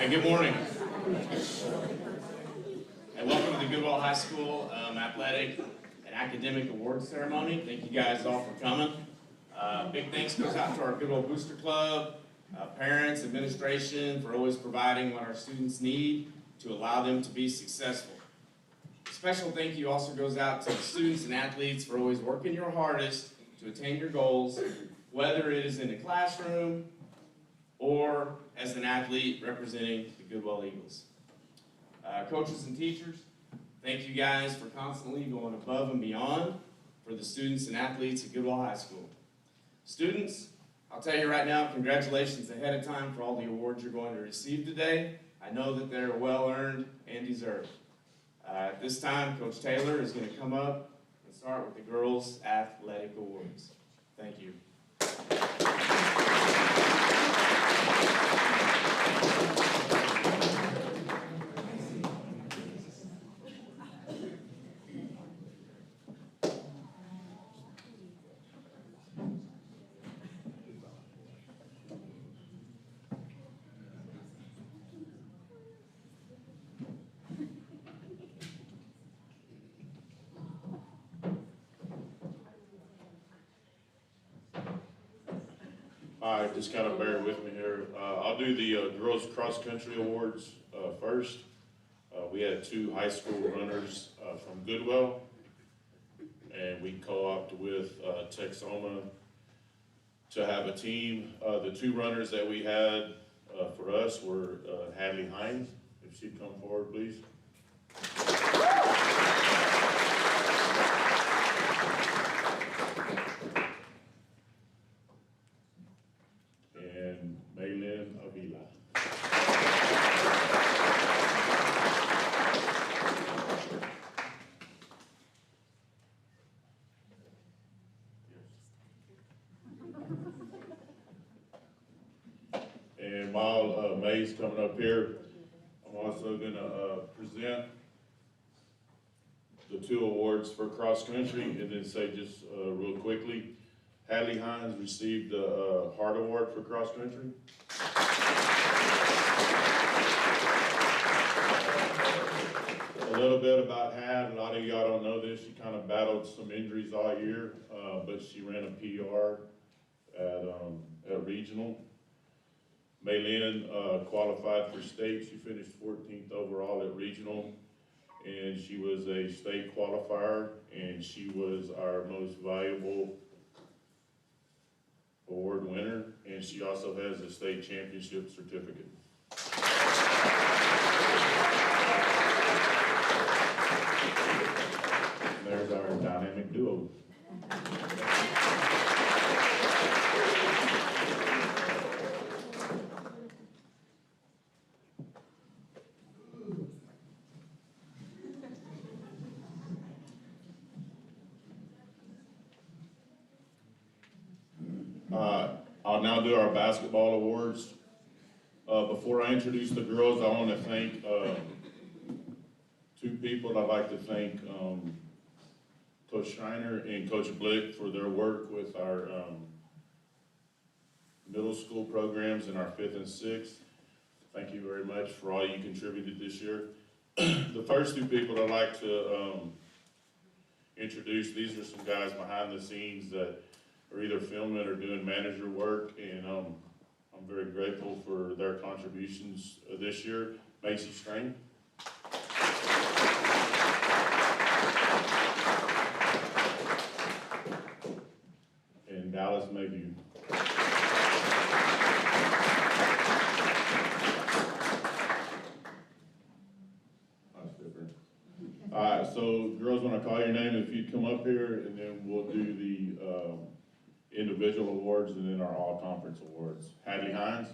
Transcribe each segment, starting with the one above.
Good morning, and welcome to the Goodwell High School Athletic and Academic Awards Ceremony. Thank you guys all for coming. Big thanks goes out to our Goodwell Booster Club, parents, administration for always providing what our students need to allow them to be successful. A special thank you also goes out to the students and athletes for always working your hardest to attain your goals, whether it is in the classroom or as an athlete representing the Goodwell Eagles. Coaches and teachers, thank you guys for constantly going above and beyond for the students and athletes at Goodwell High School. Students, I'll tell you right now, congratulations ahead of time for all the awards you're going to receive today. I know that they're well earned and deserved. At this time, Coach Taylor is going to come up and start with the Girls Athletic Awards. Thank you. All right, just kind of bear with me here. I'll do the Girls Cross Country Awards first. We had two high school runners from Goodwell, and we co-opted with Texoma to have a team. The two runners that we had for us were Hadley Hines. If she'd come forward, please. And Maylin Avila. And while May's coming up here, I'm also going to present the two awards for cross country, and then say just real quickly, Hadley Hines received the Heart Award for cross country. A little bit about Had, a lot of y'all don't know this, she kind of battled some injuries all year, but she ran a PR at regional. Maylin qualified for state. She finished 14th overall at regional. and she was a state qualifier, and she was our most valuable award winner, and she also has a state championship certificate. There's our dynamic duo. I'll now do our basketball awards. Before I introduce the girls, I want to thank two people. I'd like to thank Coach Schreiner and Coach Blick for their work with our middle school programs in our 5th and 6th. Thank you very much for all you contributed this year. The first two people I'd like to introduce, these are some guys behind the scenes that are either filming or doing manager work, and I'm very grateful for their contributions this year. Macy Strain. And Dallas Mayview. All right, so girls, when I call your name, if you'd come up here, and then we'll do the individual awards and then our all-conference awards. Hadley Hines.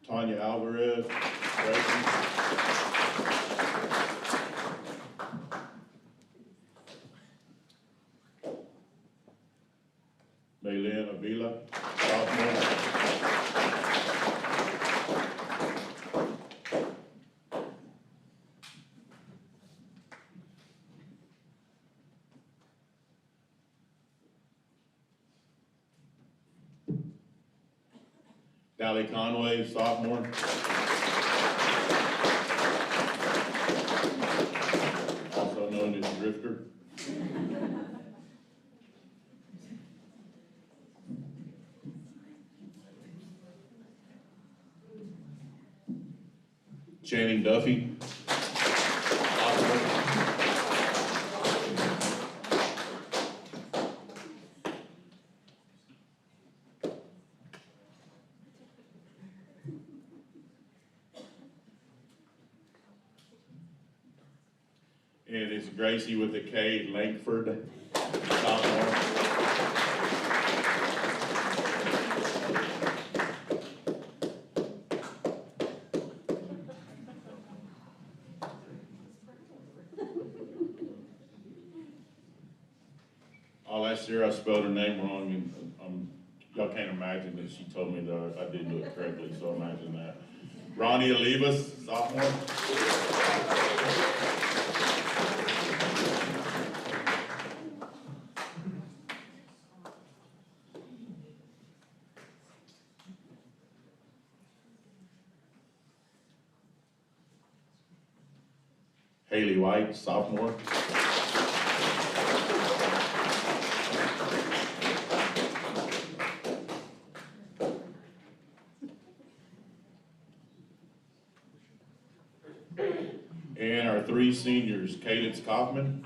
Tanya Alvarez. Maylin Avila, sophomore. Callie Conway, sophomore. Also known as Drifter. Channing Duffy. And it's Gracie with a K, Langford, sophomore. Last year I spelled her name wrong, and y'all can't imagine that she told me that I did do it correctly, so imagine that. Ronnie Olivas, sophomore. Haley White, sophomore. And our three seniors, Cadence Kaufman.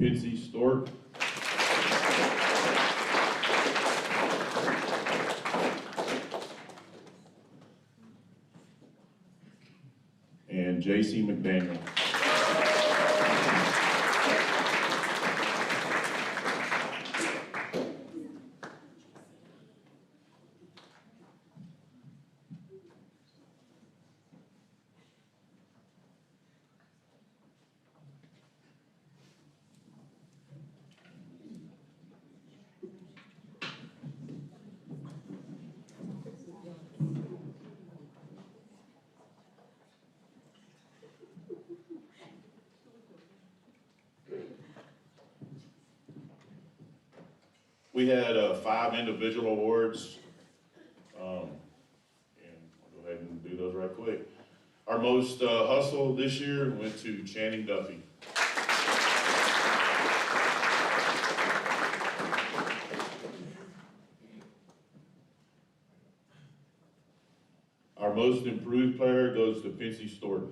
Pittsy Stork. And J.C. McDaniel. We had 5 individual awards, and I'll go ahead and do those right quick. Our most hustle this year went to Channing Duffy. Our most improved player goes to Pincy Stork.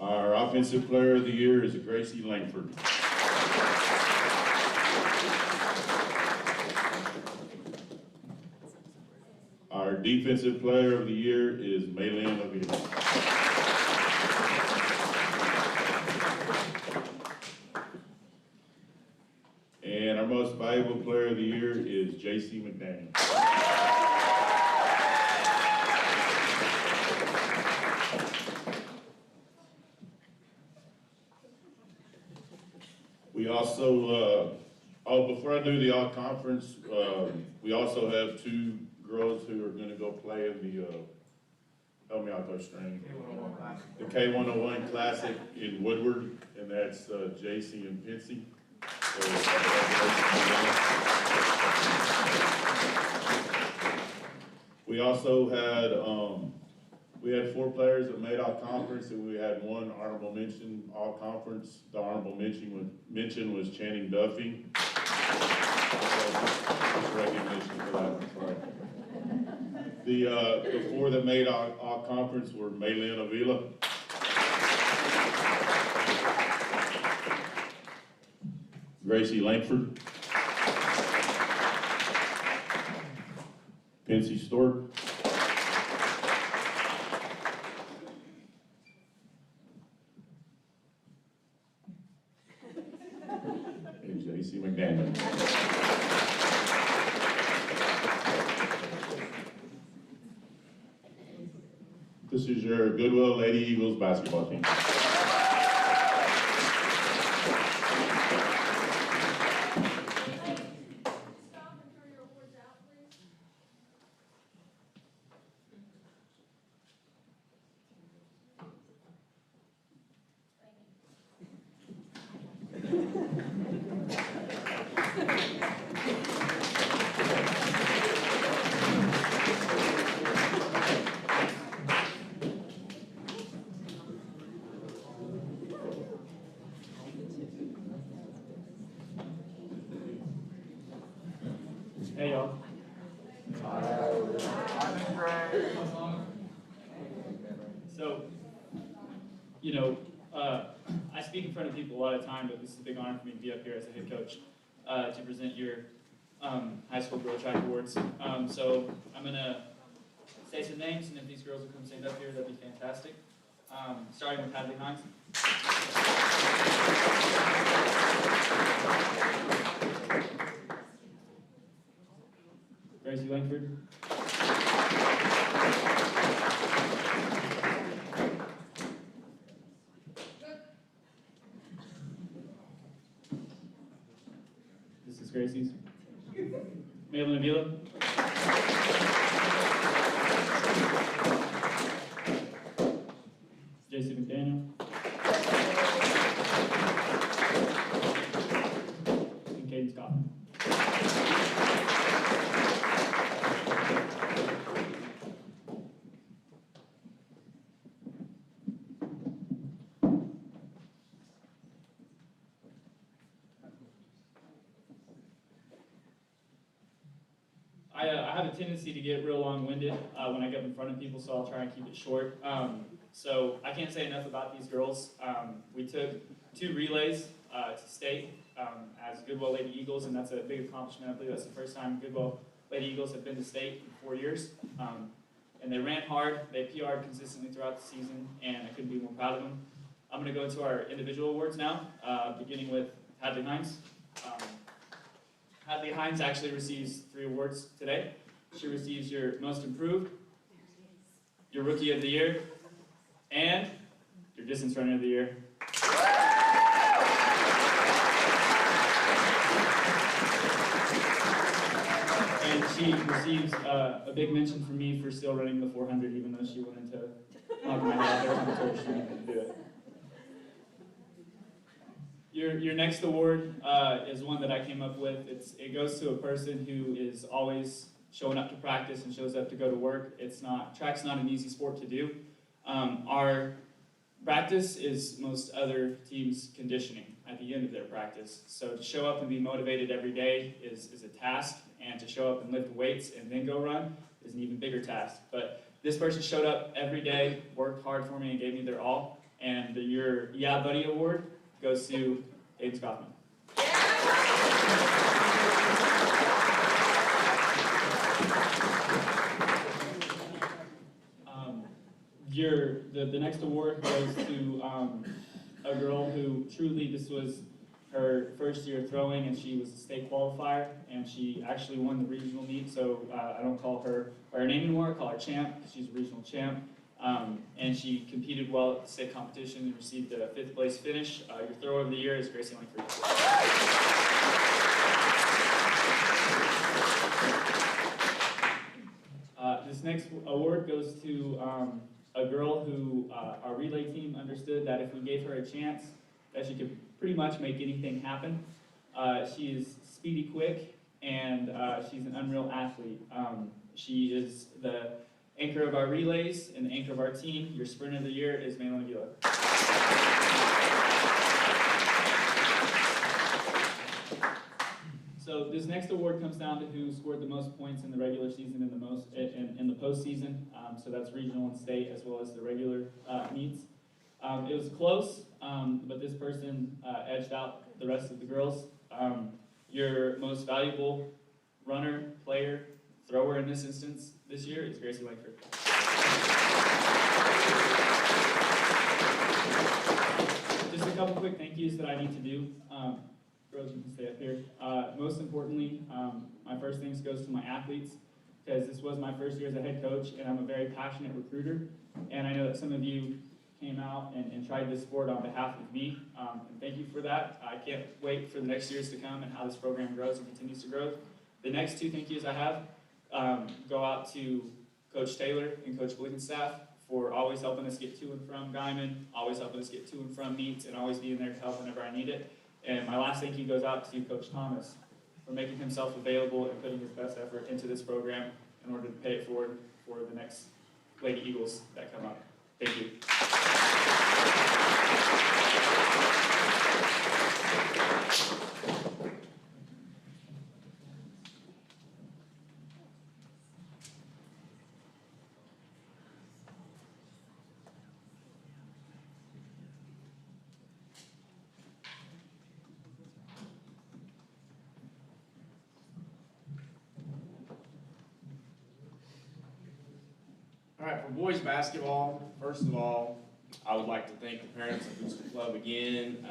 Our offensive player of the year is Gracie Langford. Our defensive player of the year is Maylin Avila. And our most valuable player of the year is J.C. McDaniel. We also, before I do the all-conference, we also have two girls who are gonna go play in the, help me out there, String. The K101 Classic in Woodward, and that's JC and Pincy. So, we also had, we had 4 players that made all conference, and we had 1 honorable mention all conference. The honorable mention was Channing Duffy. Just recognition for that one, sorry. The 4 that made all conference were Maylin Avila, Gracie Langford, Pincy Stork, and J.C. McDaniel. This is your Goodwell Lady Eagles basketball team. Hey, y'all. So, you know, I speak in front of people a lot of time, but this is a big honor for me to be up here as a head coach to present your high school girl track awards. So I'm gonna say some names, and if these girls will come stand up here, that'd be fantastic. Starting with Hadley Hines. Gracie Langford. This is Gracie's. Maylin Avila. J.C. McDaniel. And Caden Scott. I have a tendency to get real long-winded when I get in front of people, so I'll try and keep it short. So I can't say enough about these girls. We took 2 relays to state as Goodwell Lady Eagles, and that's a big accomplishment. I believe that's the first time Goodwell Lady Eagles have been to state in 4 years. And they ran hard, they PR'd consistently throughout the season, and I couldn't be more proud of them. I'm going to go to our individual awards now, beginning with Hadley Hines. Hadley Hines actually receives 3 awards today. She receives your Most Improved, your Rookie of the Year, and your Distance Runner of the Year. And she receives a big mention from me for still running the 400, even though she wanted to knock my head out there and told her she didn't do it. Your next award is one that I came up with. It goes to a person who is always showing up to practice and shows up to go to work. Track's not an easy sport to do. Our practice is most other teams' conditioning. at the end of their practice. So to show up and be motivated every day is a task, and to show up and lift weights and then go run is an even bigger task. But this person showed up every day, worked hard for me, and gave me their all. And your Yaw Buddy Award goes to Aiden Scottman. The next award goes to a girl who truly, this was her first year throwing, and she was a state qualifier, and she actually won the regional meet, so I don't call her by her name anymore, I call her champ, because she's a regional champ. And she competed well at the state competition and received a 5th place finish. Your thrower of the year is Gracie Langford. This next award goes to a girl who our relay team understood that if we gave her a chance, that she could pretty much make anything happen. She is speedy quick, and she's an unreal athlete. She is the anchor of our relays and the anchor of our team. Your sprinter of the year is Maylin Aguilar. So this next award comes down to who scored the most points in the regular season and the most in the postseason. So that's regional and state, as well as the regular meets. It was close, but this person edged out the rest of the girls. Your most valuable runner, player, thrower in this instance this year is Gracie Langford. Just a couple quick thank yous that I need to do. Girls, you can stay up here. Most importantly, my first thanks goes to my athletes, because this was my first year as a head coach, and I'm a very passionate recruiter. And I know that some of you came out and tried this sport on behalf of me, and thank you for that. I can't wait for the next years to come and how this program grows and continues to grow. The next two thank yous I have go out to Coach Taylor and Coach Blickenstaff for always helping us get to and from Guyman, always helping us get to and from meets, and always being there to help whenever I need it. And my last thank you goes out to Coach Thomas for making himself available and putting his best effort into this program in order to pay it forward for the next Lady Eagles that come up. Thank you. All right, for boys basketball, first of all, I would like to thank the parents of Booster Club again,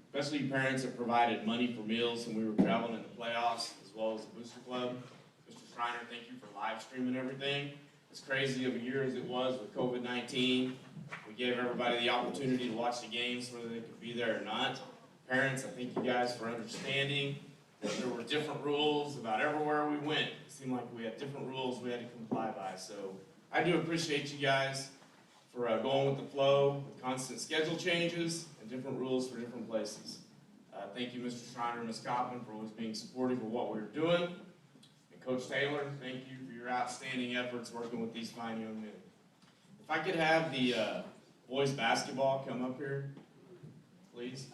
especially parents that provided money for meals when we were traveling in the playoffs, as well as the Booster Club. Mr. Schreiner, thank you for live streaming everything. As crazy of a year as it was with COVID-19, we gave everybody the opportunity to watch the games, whether they could be there or not. Parents, I thank you guys for understanding that there were different rules about everywhere we went. It seemed like we had different rules we had to comply by, so I do appreciate you guys for going with the flow, with constant schedule changes, and different rules for different places. Thank you, Mr. Schreiner and Ms. Coppman, for always being supportive of what we were doing. And Coach Taylor, thank you for your outstanding efforts working with these fine young men. If I could have the boys basketball come up here, please.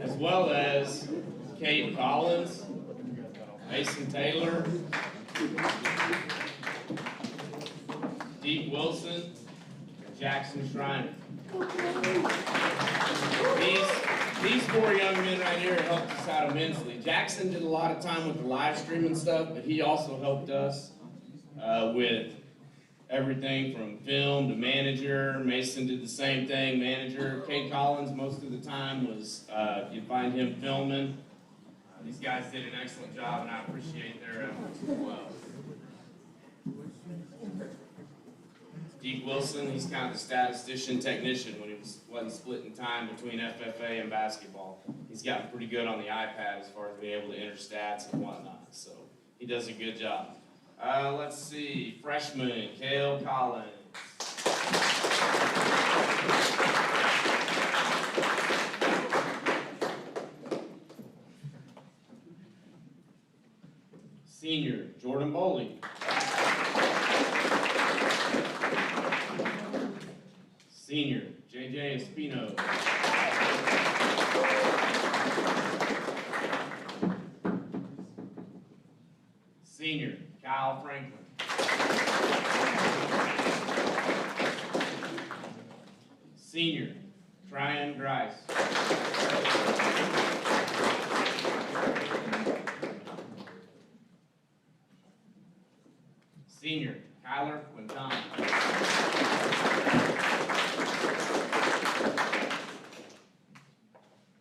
As well as Kate Collins, Mason Taylor, Deke Wilson, and Jackson Schreiner. These four young men right here helped us out immensely. Jackson did a lot of time with the live streaming stuff, but he also helped us with everything from film to manager. Mason did the same thing, manager. Kate Collins, most of the time, was you'd find him filming. These guys did an excellent job, and I appreciate their efforts as well. Deke Wilson, he's kind of the statistician technician when he wasn't splitting time between FFA and basketball. He's gotten pretty good on the iPad as far as being able to enter stats and whatnot, so he does a good job. Let's see, freshman, Kale Collins. Senior, JJ Espino. Senior, Kyle Franklin. Senior, Tryon Grice. Senior, Kyler Quintana.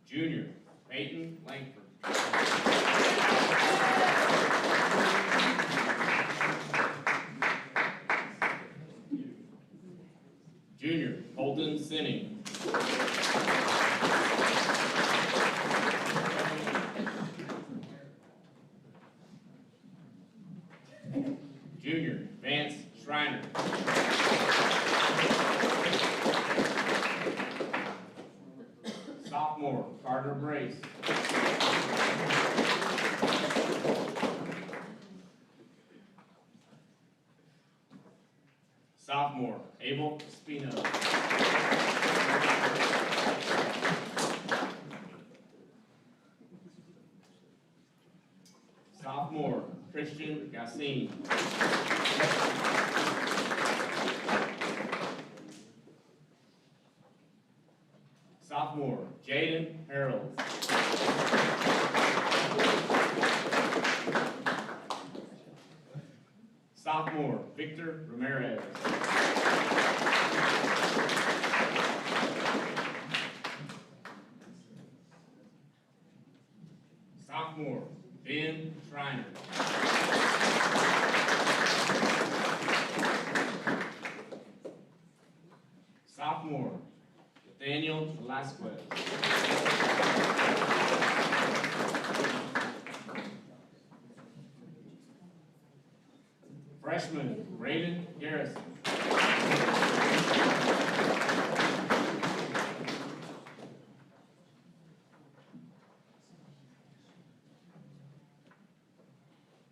Junior, Peyton Langford. Junior, Holden Sinning. Junior, Vance Schreiner. Sophomore, Carter Brace. Sophomore, Abel Espino. Sophomore, Christian Gossein. Sophomore, Jaden Harold. Sophomore, Victor Ramirez. Sophomore, Ben Schreiner. Sophomore, Nathaniel Velasquez. Freshman, Raiden Garrison.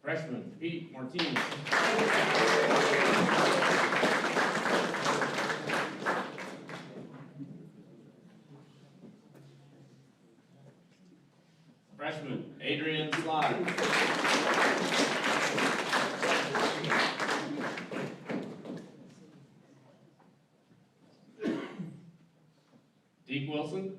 Freshman, Pete Martinez. Freshman, Adrian Slide. Deke Wilson.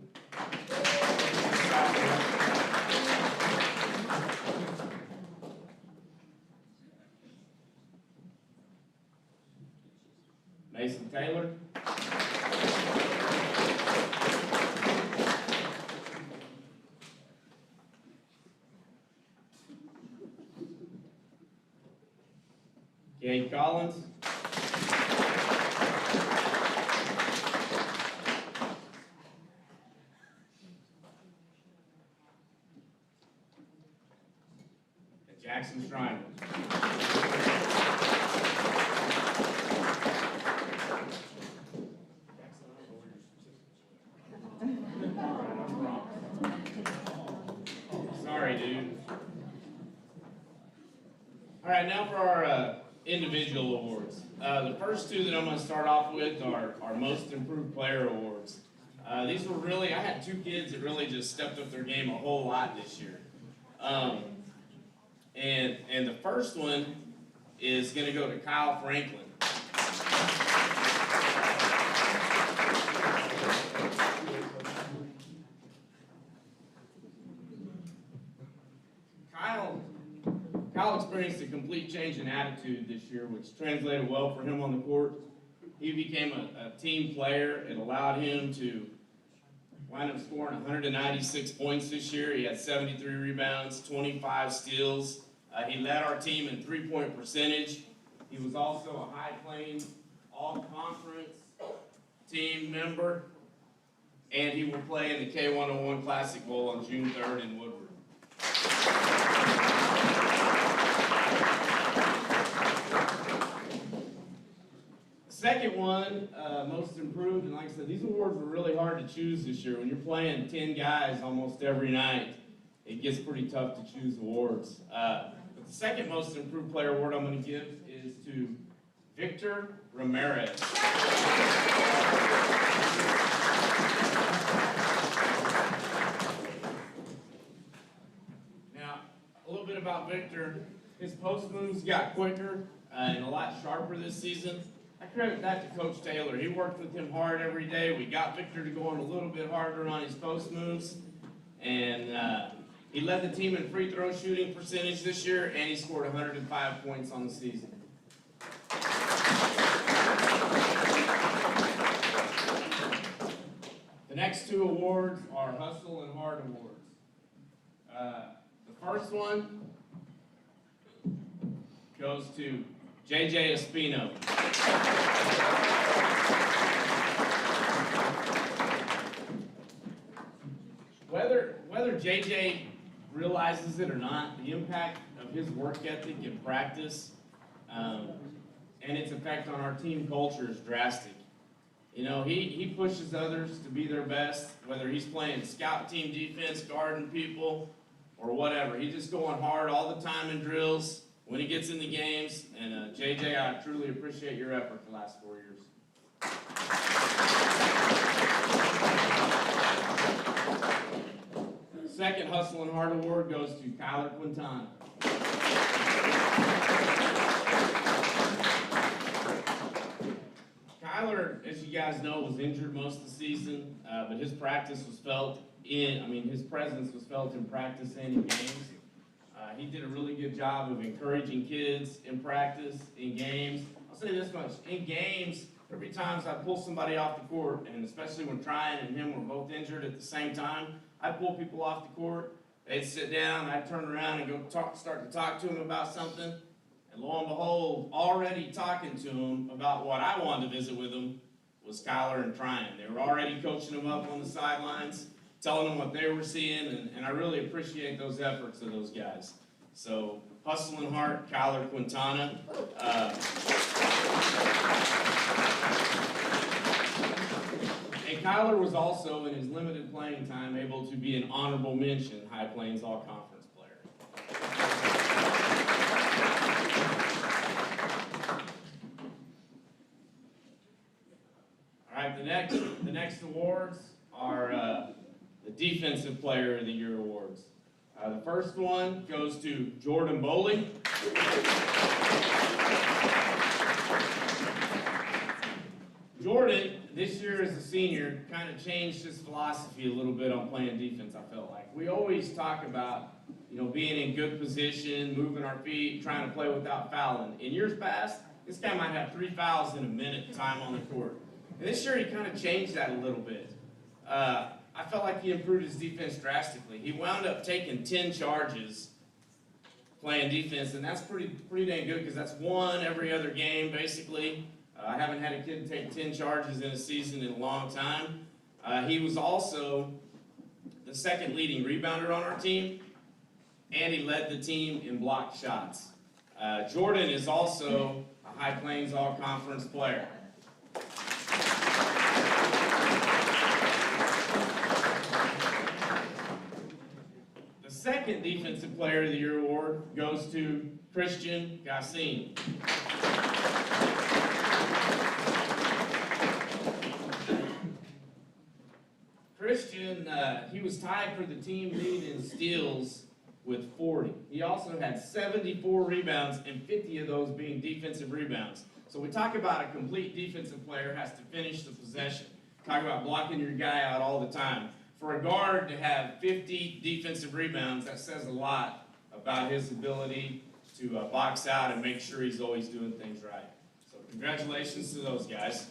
Mason Taylor. Gabe Collins. And Jackson Schreiner. Sorry, dude. All right, now for our individual awards. The first two that I'm going to start off with are our Most Improved Player Awards. These were really, I had two kids that really just stepped up their game a whole lot this year. And the first one is going to go to Kyle Franklin. Kyle experienced a complete change in attitude this year, which translated well for him on the court. He became a team player. It allowed him to wind up scoring 196 points this year. He had 73 rebounds, 25 steals. He led our team in three-point percentage. He was also a High Plains All-Conference team member, and he will play in the K101 Classic Bowl on June 3rd in Woodward. Second one, Most Improved, and like I said, these awards were really hard to choose this year. When you're playing 10 guys almost every night, it gets pretty tough to choose awards. But the second Most Improved Player award I'm going to give is to Victor Ramirez. Victor. His post moves got quicker and a lot sharper this season. I credit that to Coach Taylor. He worked with him hard every day. We got Victor to go on a little bit harder on his post moves. And he led the team in free throw shooting percentage this year, and he scored 105 points on the season. The next two awards are Hustle and Heart Awards. The first one goes to JJ Espino. Whether JJ realizes it or not, the impact of his work ethic and practice and its effect on our team culture is drastic. You know, he pushes others to be their best, whether he's playing scout team defense, guarding people, or whatever. He's just going hard all the time in drills when he gets in the games. And JJ, I truly appreciate your effort the last 4 years. The second Hustle and Heart Award goes to Kyler Quintana. Kyler, as you guys know, was injured most of the season, but his practice was felt his presence was felt in practice and in games. He did a really good job of encouraging kids in practice, in games. I'll say this much, in games, every time I pull somebody off the court, and especially when Tryon and him were both injured at the same time, I'd pull people off the court, they'd sit down, I'd turn around and start to talk to them about something, and lo and behold, already talking to them about what I wanted to visit with them was Kyler and Tryon. They were already coaching them up on the sidelines, telling them what they were seeing, and I really appreciate those efforts of those guys. So, Hustle and Heart, Kyler Quintana. And Kyler was also, in his limited playing time, able to be an honorable mention High Plains All-Conference player. All right, the next awards are the Defensive Player of the Year awards. The first one goes to Jordan Bowley. Jordan, this year as a senior, kind of changed his philosophy a little bit on playing defense, I felt like. We always talk about, being in good position, moving our feet, trying to play without fouling. In years past, this guy might have 3 fouls in a minute time on the court. And this year he kind of changed that a little bit. I felt like he improved his defense drastically. He wound up taking 10 charges playing defense, and that's pretty dang good because that's one every other game, basically. I haven't had a kid take 10 charges in a season in a long time. He was also the second leading rebounder on our team, and he led the team in blocked shots. Jordan is also a High Plains All-Conference player. The second Defensive Player of the Year award goes to Christian Gossein. Christian, he was tied for the team lead in steals with 40. He also had 74 rebounds, and 50 of those being defensive rebounds. So we talk about a complete defensive player has to finish the possession. Talk about blocking your guy out all the time. For a guard to have 50 defensive rebounds, that says a lot about his ability to box out and make sure he's always doing things right. So congratulations to those guys.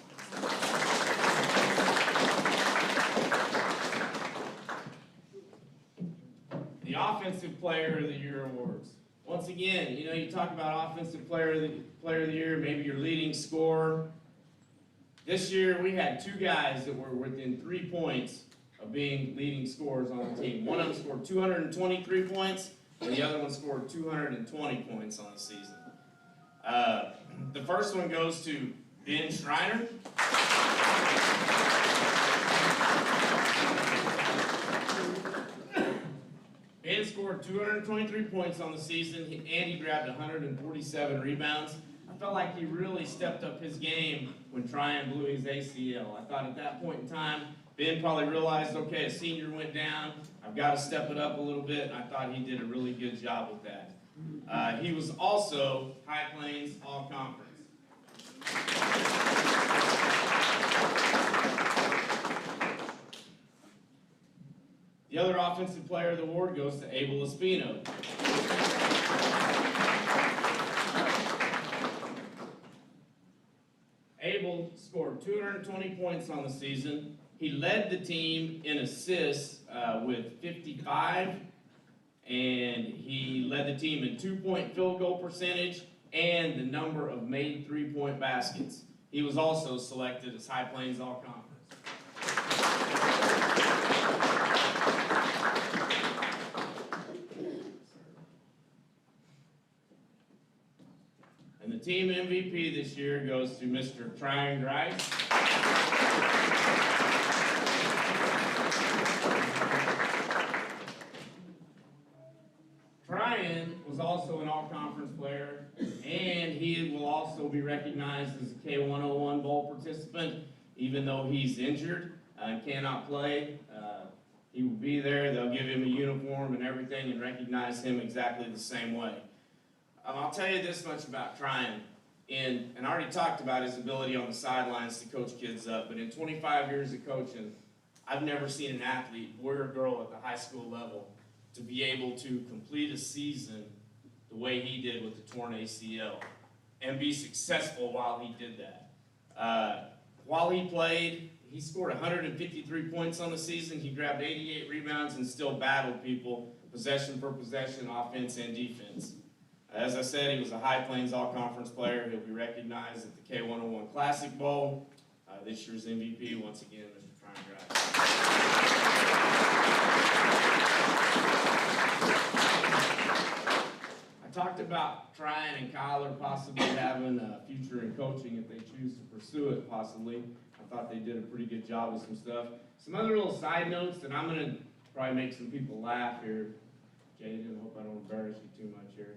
The Offensive Player of the Year awards. Once again, you talk about Offensive Player of the Year, maybe your leading scorer. This year we had 2 guys that were within 3 points of being leading scorers on the team. One of them scored 223 points, and the other one scored 220 points on the season. The first one goes to Ben Schreiner. Ben scored 223 points on the season, and he grabbed 147 rebounds. I felt like he really stepped up his game when Tryon blew his ACL. I thought at that point in time, Ben probably realized, a senior went down. I've got to step it up a little bit. I thought he did a really good job with that. He was also High Plains All-Conference. The other Offensive Player of the Award goes to Abel Espino. Abel scored 220 points on the season. He led the team in assists with 55, and he led the team in 2-point field goal percentage and the number of made 3-point baskets. He was also selected as High Plains All-Conference. And the team MVP this year goes to Mr. Tryon Grice. Tryon was also an all-conference player, and he will also be recognized as a K101 Bowl participant, even though he's injured and cannot play. He will be there. They'll give him a uniform and everything and recognize him exactly the same way. I'll tell you this much about Tryon, and I already talked about his ability on the sidelines to coach kids up, but in 25 years of coaching, I've never seen an athlete, boy or girl at the high school level, to be able to complete a season the way he did with the torn ACL and be successful while he did that. While he played, he scored 153 points on the season. He grabbed 88 rebounds and still battled people possession for possession, offense and defense. As I said, he was a High Plains All-Conference player. He'll be recognized at the K101 Classic Bowl. This year's MVP, once again, Mr. Tryon Grice. I talked about Tryon and Kyler possibly having a future in coaching if they choose to pursue it, possibly. I thought they did a pretty good job with some stuff. Some other little side notes, and I'm going to probably make some people laugh here. Jaden, I hope I don't embarrass you too much here.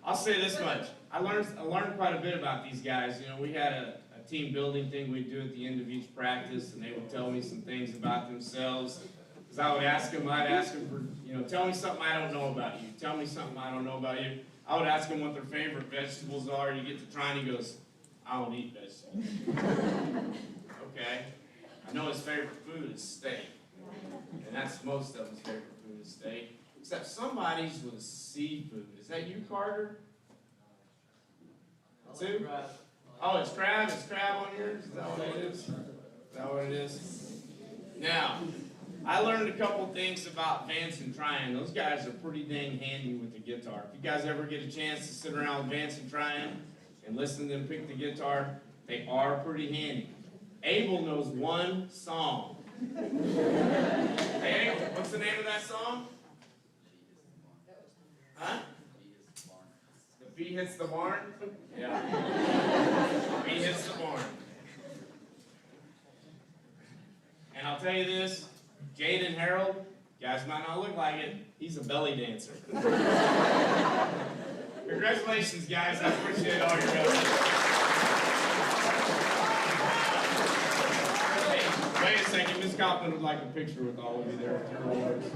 I'll say this much. I learned quite a bit about these guys. You know, we had a team building thing we'd do at the end of each practice, and they would tell me some things about themselves. Because I'd ask them for, you know, tell me something I don't know about you. Tell me something I don't know about you. I would ask them what their favorite vegetables are. You get to trying, he goes, I don't eat vegetables. Okay. I know his favorite food is steak. And that's most of his favorite food is steak. Except somebody's with seafood. Is that you, Carter? Two? Oh, it's crab? It's crab on yours? Is that what it is? Is that what it is? Now, I learned a couple things about Vance and Tryon. Those guys are pretty dang handy with the guitar. If you guys ever get a chance to sit around with Vance and Tryon and listen to them pick the guitar, they are pretty handy. Abel knows one song. Hey, Abel, what's the name of that song? Huh? The bee hits the barn? Yeah. The bee hits the barn. And I'll tell you this, Jaden Harold, you guys might not look like it, he's a belly dancer. Congratulations, guys. I appreciate all your help. Hey, wait a second. Ms. Copeland would like a picture with all of you there at your awards.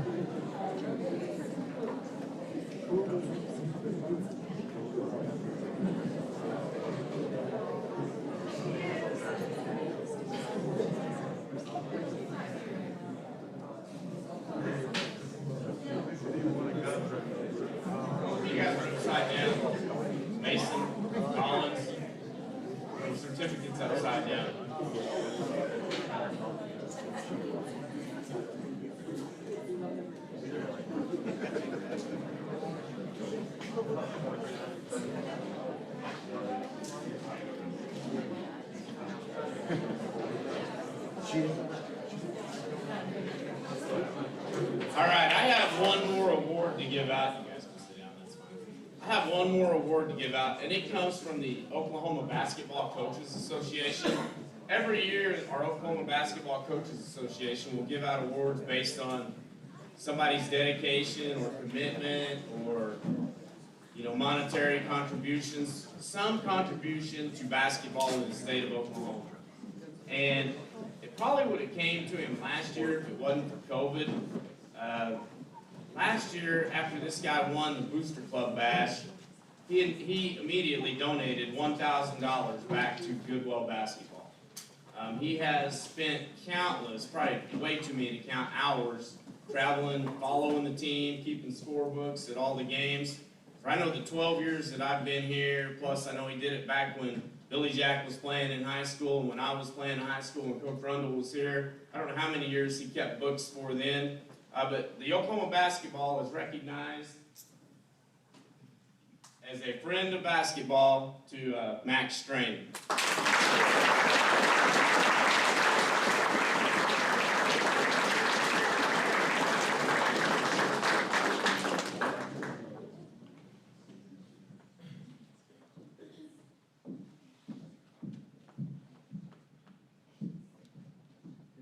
You guys are upside down. Mason, Collins, certificates upside down. All right, I have one more award to give out. You guys can sit down, that's fine. I have one more award to give out, and it comes from the Oklahoma Basketball Coaches Association. Every year, our Oklahoma Basketball Coaches Association will give out awards based on somebody's dedication or commitment or, you know, monetary contributions, some contribution to basketball in the state of Oklahoma. And it probably would have came to him last year if it wasn't for COVID. last year, after this guy won the Booster Club Bash, he immediately donated $1,000 back to Goodwell basketball. He has spent countless, probably way too many to count, hours traveling, following the team, keeping scorebooks at all the games. For I know the 12 years that I've been here, plus I know he did it back when Billy Jack was playing in high school, and when I was playing in high school and Coach Rundle was here. I don't know how many years he kept books for then. But the Oklahoma basketball is recognized as a friend of basketball to Max Schreiner.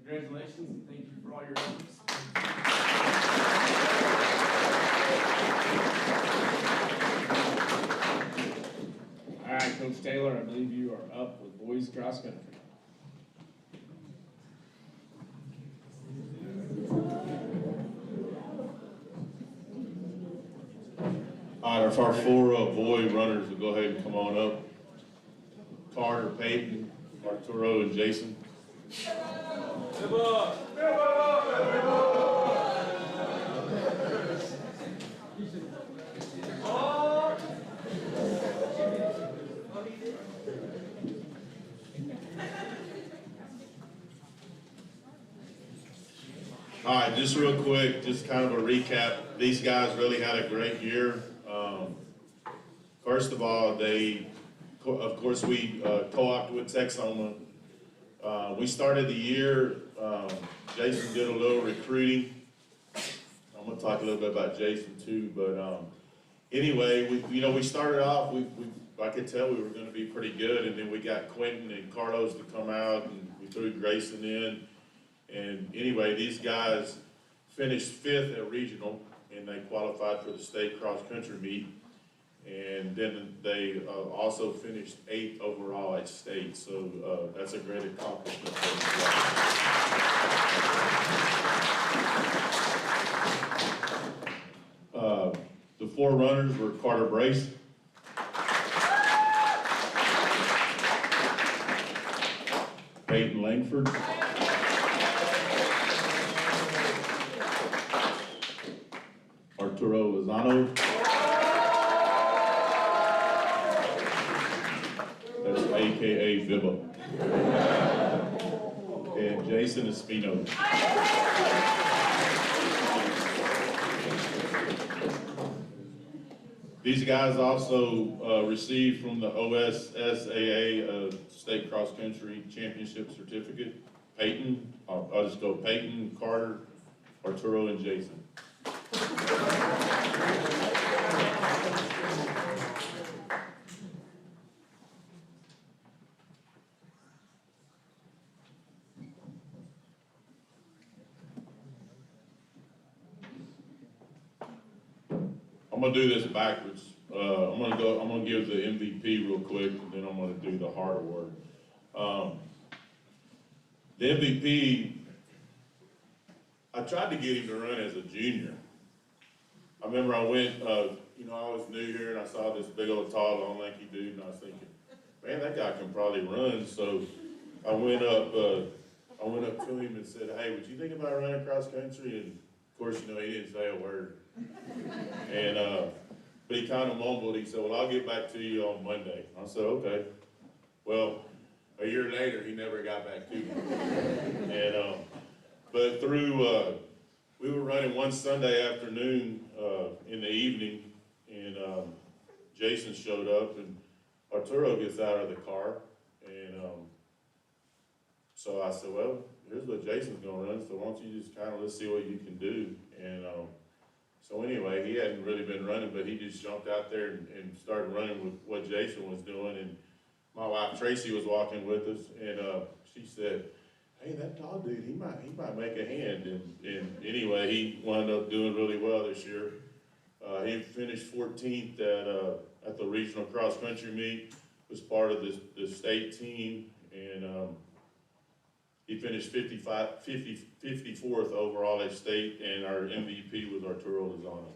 Congratulations and thank you for all your efforts. All right, Coach Taylor, I believe you are up with boys cross country. All right, if our four boy runners will go ahead and come on up. Carter, Peyton, Arturo, and Jason. All right, just real quick, just kind of a recap. These guys really had a great year. First of all, of course, we co-opted with Texoma. We started the year, Jason did a little recruiting. I'm gonna talk a little bit about Jason too, but anyway, we started off, I could tell we were gonna be pretty good, and then we got Quentin and Carlos to come out, and we threw Grayson in. And anyway, these guys finished 5th at regional, and they qualified for the state cross-country meet. And then they also finished 8th overall at state, so that's a great accomplishment. The 4 runners were Carter Brace, Peyton Langford, Arturo Lozano, that's AKA Viva, and Jason Espino. These guys also received from the OSSAA a state cross-country championship certificate. Peyton, I'll just go Peyton, Carter, Arturo, and Jason. I'm gonna do this backwards. I'm gonna give the MVP real quick, and then I'm gonna do the Hart Award. The MVP, I tried to get him to run as a junior. I remember I went, I was new here and I saw this big old tall, long, lanky dude, and I was thinking, man, that guy can probably run. So I went up to him and said, hey, would you think about running cross country? And of course, he didn't say a word. And, but he kind of mumbled. He said, well, I'll get back to you on Monday. I said, okay. Well, a year later, he never got back to me. And, but through, we were running one Sunday afternoon in the evening, and Jason showed up, and Arturo gets out of the car, and so I said, well, here's what Jason's gonna run, so why don't you just let's see what you can do. And so anyway, he hadn't really been running, but he just jumped out there and started running with what Jason was doing. And my wife Tracy was walking with us, and she said, hey, that tall dude, he might make a hand. And anyway, he wound up doing really well this year. He finished 14th at the regional cross country meet, was part of the state team, and He finished 54th overall at state, and our MVP was Arturo Lozano.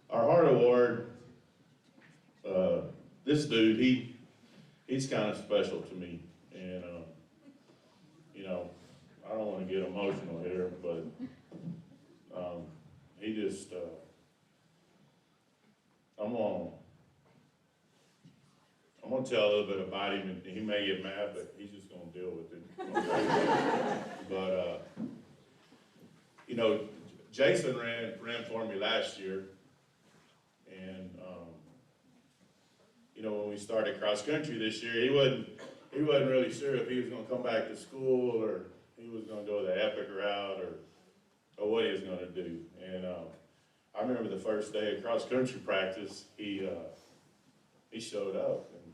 Our Heart Award, this dude, he's kind of special to me, and you know, I don't want to get emotional here, but he just, I'm gonna tell a little bit about him, and he may get mad, but he's just gonna deal with it. But you know, Jason ran for me last year, and you know, when we started cross country this year, he wasn't really sure if he was gonna come back to school or he was gonna go the epic route or what he was gonna do. And I remember the first day of cross country practice, he showed up, and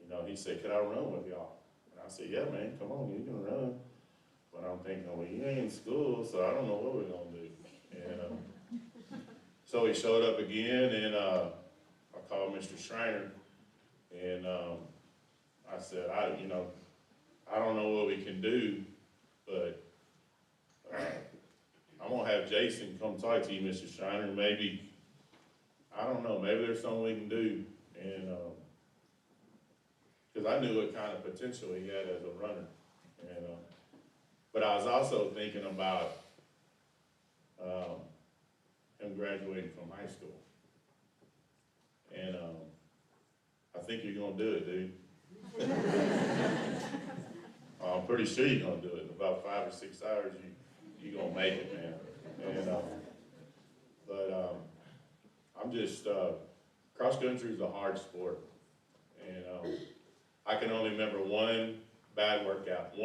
you know, he said, "Can I run with y'all?" And I said, "Yeah, man, come on, you can run." But I'm thinking, well, you ain't in school, so I don't know what we're gonna do. And so he showed up again, and I called Mr. Schreiner, and I said, I don't know what we can do, but I'm gonna have Jason come talk to you, Mr. Schreiner. Maybe, I don't know, maybe there's something we can do. And because I knew what kind of potential he had as a runner. And but I was also thinking about him graduating from high school. And I think you're gonna do it, dude. I'm pretty sure you're gonna do it. In about 5 or 6 hours, you're gonna make it, man. And but I'm just cross country is a hard sport, and I can only remember one bad workout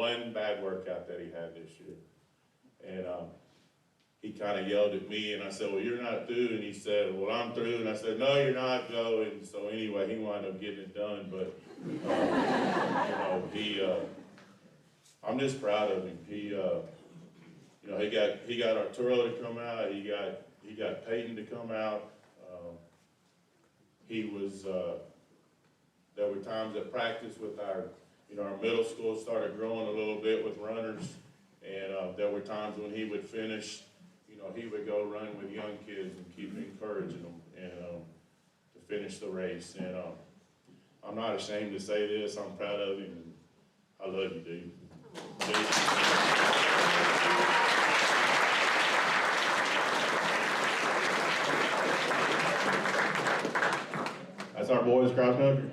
that he had this year, and he kind of yelled at me, and I said, "Well, you're not through," and he said, "Well, I'm through," and I said, "No, you're not, Joe." And so anyway, he wound up getting it done, but you know, I'm just proud of him. You know, he got Arturo to come out. He got Peyton to come out. There were times at practice with our middle school started growing a little bit with runners, and there were times when he would finish. You know, he would go run with young kids and keep encouraging them and to finish the race. And I'm not ashamed to say this. I'm proud of him, and I love you, dude. That's our boys cross country.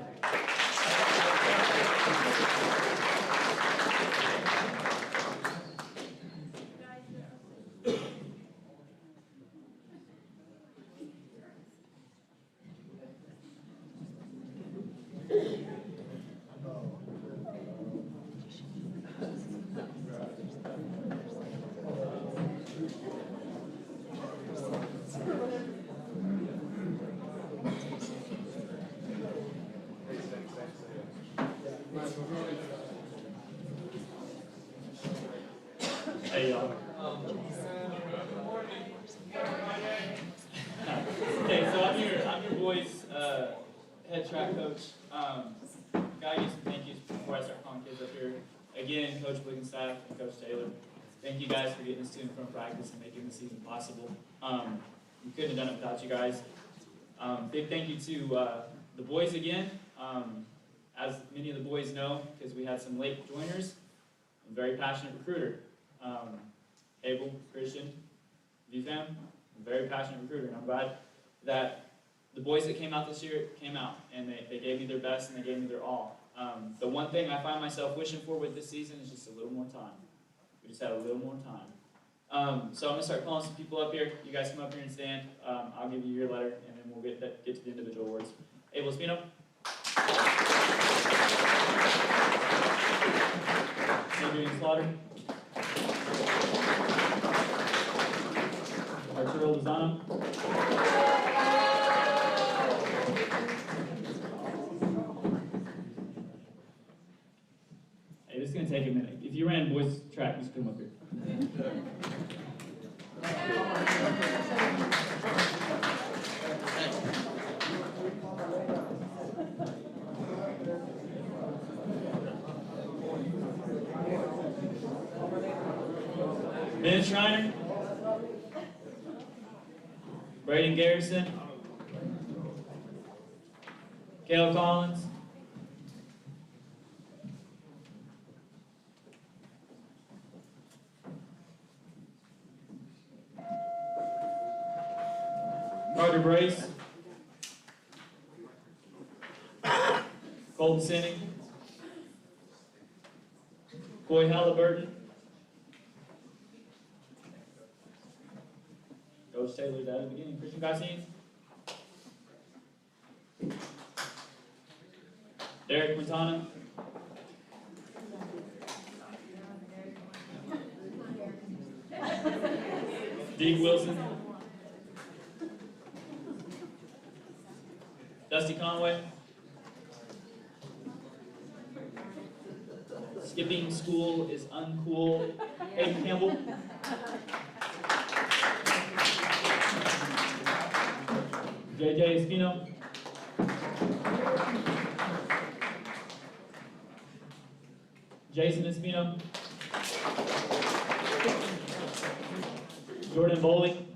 Hey, y'all. Okay, so I'm your boys' head track coach. Gotta give some thank yous before I start calling kids up here. Again, Coach Wigginstaff and Coach Taylor. Thank you guys for getting us to and from practice and making the season possible. We couldn't have done it without you guys. Big thank you to the boys again. As many of the boys know, because we had some late joiners, I'm a very passionate recruiter. Abel, Christian, VFAM, a very passionate recruiter, and I'm glad that the boys that came out this year came out, and they gave me their best and they gave me their all. The one thing I find myself wishing for with this season is just a little more time. We just had a little more time. So I'm going to start calling some people up here. You guys come up here and stand. I'll give you your letter, and then we'll get to the individual awards. Abel Espino. Adrian Slaughter. Arturo Lozano. Hey, this is going to take a minute. If you ran boys track, just come up here. Ben Schreiner, Braden Garrison, Cale Collins, Carter Brace, Colton Sinning, Coy Halliburton, Coach Taylor's at the beginning, Christian Gossein, Derek Cortana, Deke Wilson, Dusty Conway, skipping school is uncool, Aiden Campbell, JJ Espino, Jason Espino, Jordan Bowley,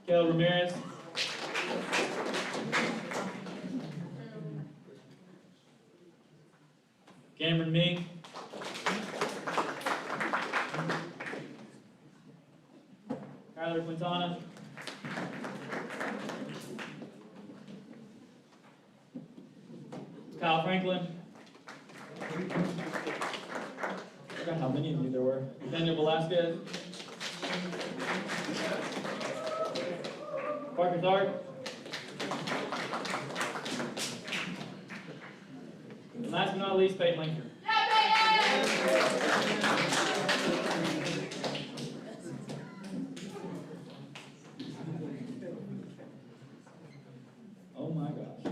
Kel Ramirez, Cameron Ming, Kyler Quintana, Kyle Franklin, I forgot how many of you there were, Daniel Velasquez, Parker Tharp, and last but not least, Peyton Langford. Oh my gosh,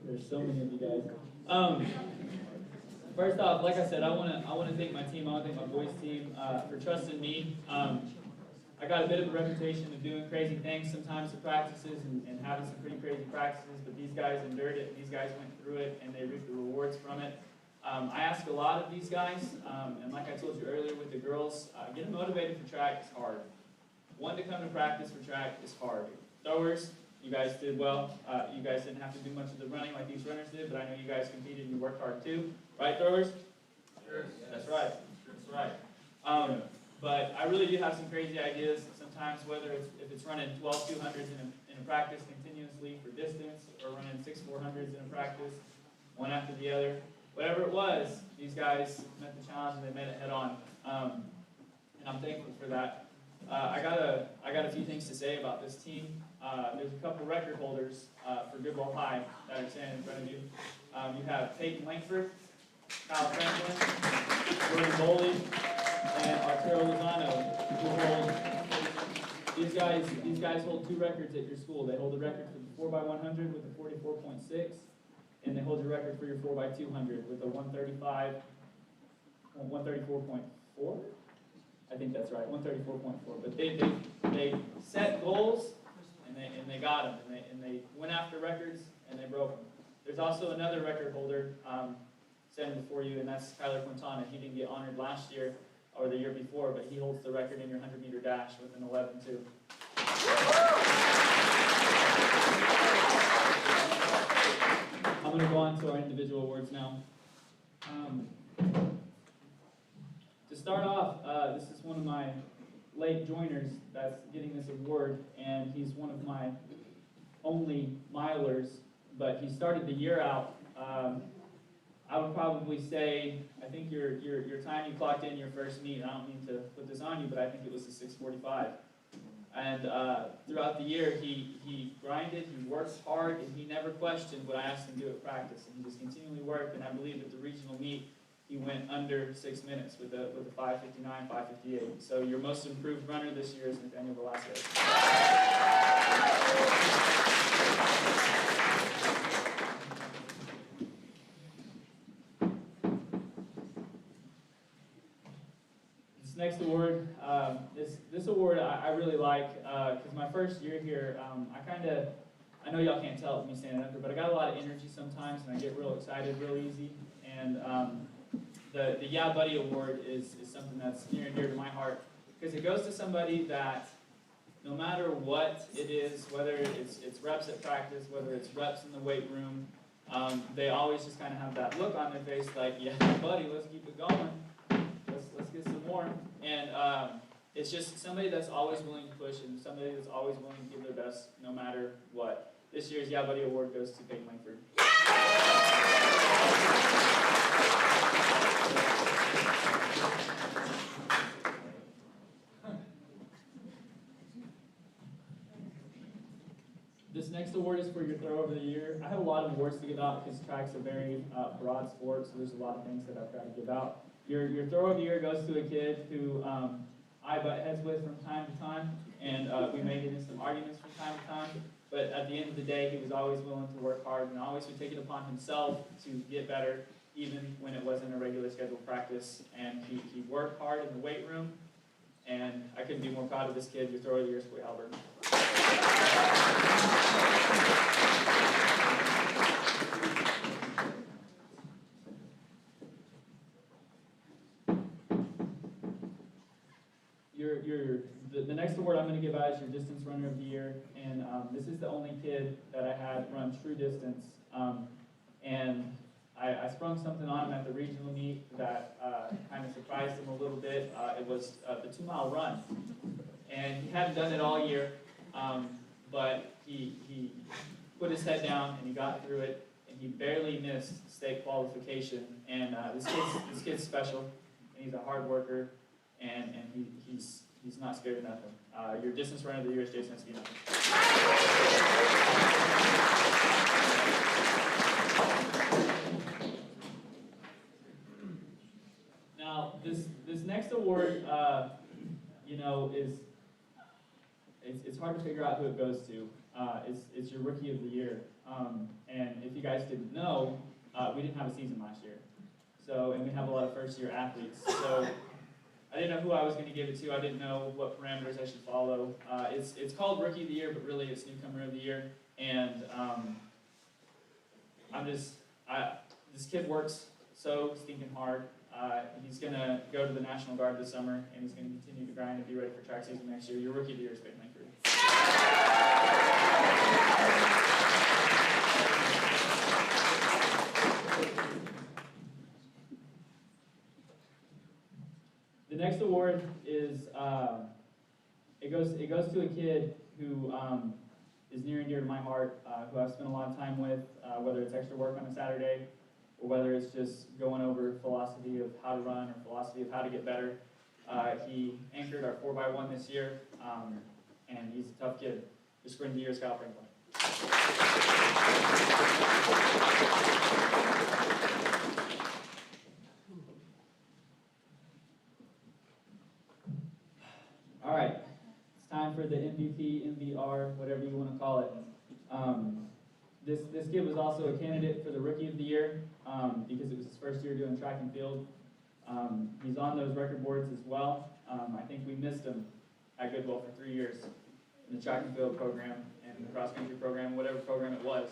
there's so many of you guys. First off, like I said, I want to thank my team. I want to thank my boys team for trusting me. I got a bit of a reputation of doing crazy things sometimes at practices and having some pretty crazy practices, but these guys endured it, these guys went through it, and they reaped the rewards from it. I ask a lot of these guys, and like I told you earlier with the girls, getting motivated for track is hard. Wanting to come to practice for track is hard. Throwers, you guys did well. You guys didn't have to do much of the running like these runners did, but I know you guys competed and you worked hard too. Right, throwers? Sure. That's right. That's right. But I really do have some crazy ideas sometimes, whether if it's running 12 200s in a practice continuously for distance, or running 6 400s in a practice, one after the other. Whatever it was, these guys met the challenge and they met it head on. And I'm thankful for that. I got a few things to say about this team. There's a couple record holders for Goodwell High that are standing in front of you. You have Peyton Langford, Kyle Franklin, Jordan Bowley, and Arturo Lozano, who hold, these guys hold two records at your school. They hold the record for the 4x100 with a 44.6, and they hold your record for your 4x200 with a 134.4? I think that's right, 134.4. But they set goals, and they got them, and they went after records, and they broke them. There's also another record holder standing before you, and that's Kyler Quintana. He didn't get honored last year or the year before, but he holds the record in your 100-meter dash with an 11.2. I'm going to go on to our individual awards now. To start off, this is one of my late joiners that's getting this award, and he's one of my only milers, but he started the year out. I would probably say, I think your time you clocked in your first meet, I don't mean to put this on you, but I think it was a 6:45. And throughout the year, he grinded, he worked hard, and he never questioned what I asked him to do at practice. And he just continually worked, and I believe at the regional meet, he went under 6 minutes with a 5:59, 5:58. So your most improved runner this year is Nathaniel Velasquez. Next award, this award I really like, because my first year here, I know y'all can't tell me standing up here, but I got a lot of energy sometimes, and I get real excited real easy, and the Yaw Buddy Award is something that's near and dear to my heart, because it goes to somebody that, no matter what it is, whether it's reps at practice, whether it's reps in the weight room, they always just kind of have that look on their face like, yeah, buddy, let's keep it going. Let's get some more. And it's just somebody that's always willing to push and somebody that's always willing to give their best no matter what. This year's Yaw Buddy Award goes to Peyton Langford. This next award is for your throw of the year. I have a lot of awards to give out because track's a very broad sport, so there's a lot of things that I've got to give out. Your throw of the year goes to a kid who I butt heads with from time to time, and we may get into some arguments from time to time, but at the end of the day, he was always willing to work hard and always would take it upon himself to get better, even when it wasn't a regular scheduled practice. And he worked hard in the weight room, and I couldn't be more proud of this kid. Your throw of the year is for Albert. The next award I'm going to give out is your distance runner of the year, and this is the only kid that I had run true distance, and I sprung something on him at the regional meet that kind of surprised him a little bit. It was the 2-mile run, and he hadn't done it all year, but he put his head down and he got through it, and he barely missed state qualification. And this kid's special, and he's a hard worker, and he's not scared of nothing. Your distance runner of the year is Jason Espino. Now, this next award, it's hard to figure out who it goes to. It's your rookie of the year. And if you guys didn't know, we didn't have a season last year. And we have a lot of first-year athletes. So I didn't know who I was going to give it to. I didn't know what parameters I should follow. It's called Rookie of the Year, but really it's Newcomer of the Year. And this kid works so stinking hard. He's going to go to the National Guard this summer, and he's going to continue to grind and be ready for track season next year. Your Rookie of the Year is Peyton Langford. The next award is it goes to a kid who is near and dear to my heart, who I've spent a lot of time with, whether it's extra work on a Saturday or whether it's just going over philosophy of how to run or philosophy of how to get better. He anchored our 4x1 this year, and he's a tough kid. Your Sprint of the Year is Kyle Franklin. All right, it's time for the MVP, MVR, whatever you want to call it. This kid was also a candidate for the Rookie of the Year because it was his first year doing track and field. He's on those record boards as well. I think we missed him at Goodwell for 3 years in the track and field program and the cross-country program, whatever program it was.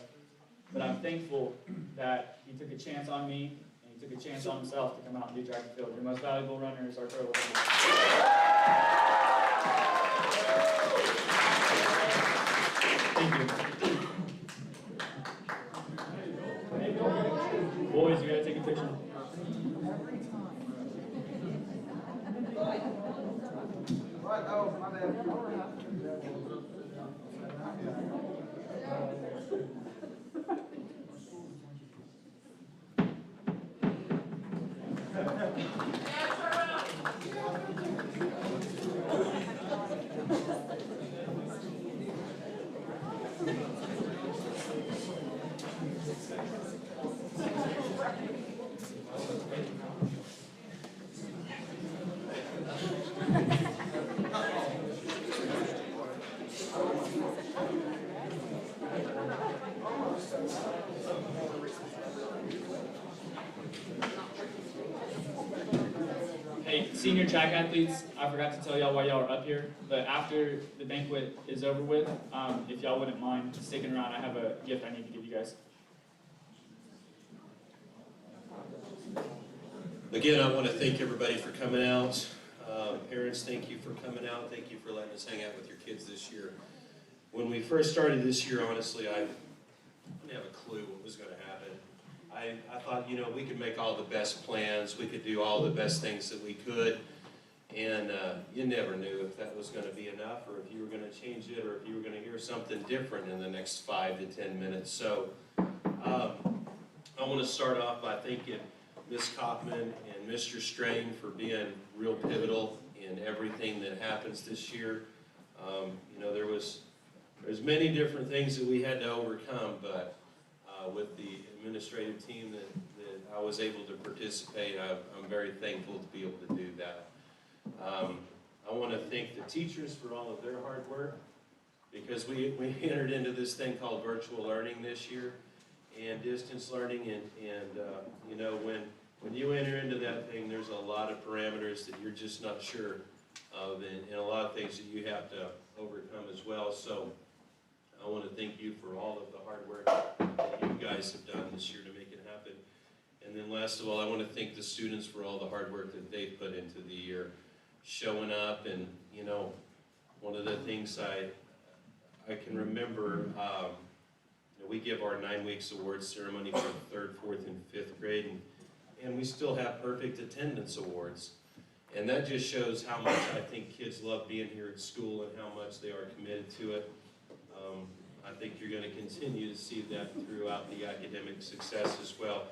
But I'm thankful that he took a chance on me and he took a chance on himself to come out and do track and field. Your most valuable runner is our total. Thank you. Boys, you gotta take a picture. Hey, senior track athletes, I forgot to tell y'all why y'all are up here, but after the banquet is over with, if y'all wouldn't mind sticking around, I have a gift I need to give you guys. Again, I want to thank everybody for coming out. Parents, thank you for coming out. Thank you for letting us hang out with your kids this year. When we first started this year, honestly, I didn't have a clue what was going to happen. I thought, you know, we could make all the best plans. We could do all the best things that we could. And you never knew if that was going to be enough or if you were going to change it or if you were going to hear something different in the next 5 to 10 minutes. So I want to start off by thanking Ms. Kaufman and Mr. Strain for being real pivotal in everything that happens this year. You know, there's many different things that we had to overcome, but with the administrative team that I was able to participate, I'm very thankful to be able to do that. I want to thank the teachers for all of their hard work, because we entered into this thing called virtual learning this year and distance learning, and you know, when you enter into that thing, there's a lot of parameters that you're just not sure of, and a lot of things that you have to overcome as well. So I want to thank you for all of the hard work that you guys have done this year to make it happen. And then last of all, I want to thank the students for all the hard work that they've put into the year, showing up. And you know, one of the things I can remember, you know, we give our 9 weeks awards ceremony for 3rd, 4th, and 5th grade, and we still have perfect attendance awards. And that just shows how much I think kids love being here at school and how much they are committed to it. I think you're going to continue to see that throughout the academic success as well.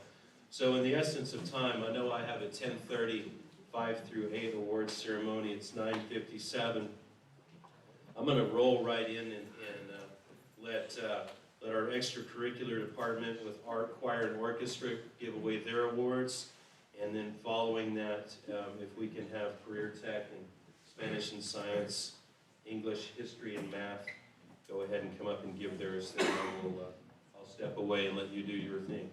So in the essence of time, I know I have a 10:30, 5 through 8 awards ceremony. It's 9:57. I'm going to roll right in and let our extracurricular department with art, choir, and orchestra give away their awards. And then following that, if we can have career tech and Spanish and science, English, history, and math go ahead and come up and give theirs, then I'll step away and let you do your thing.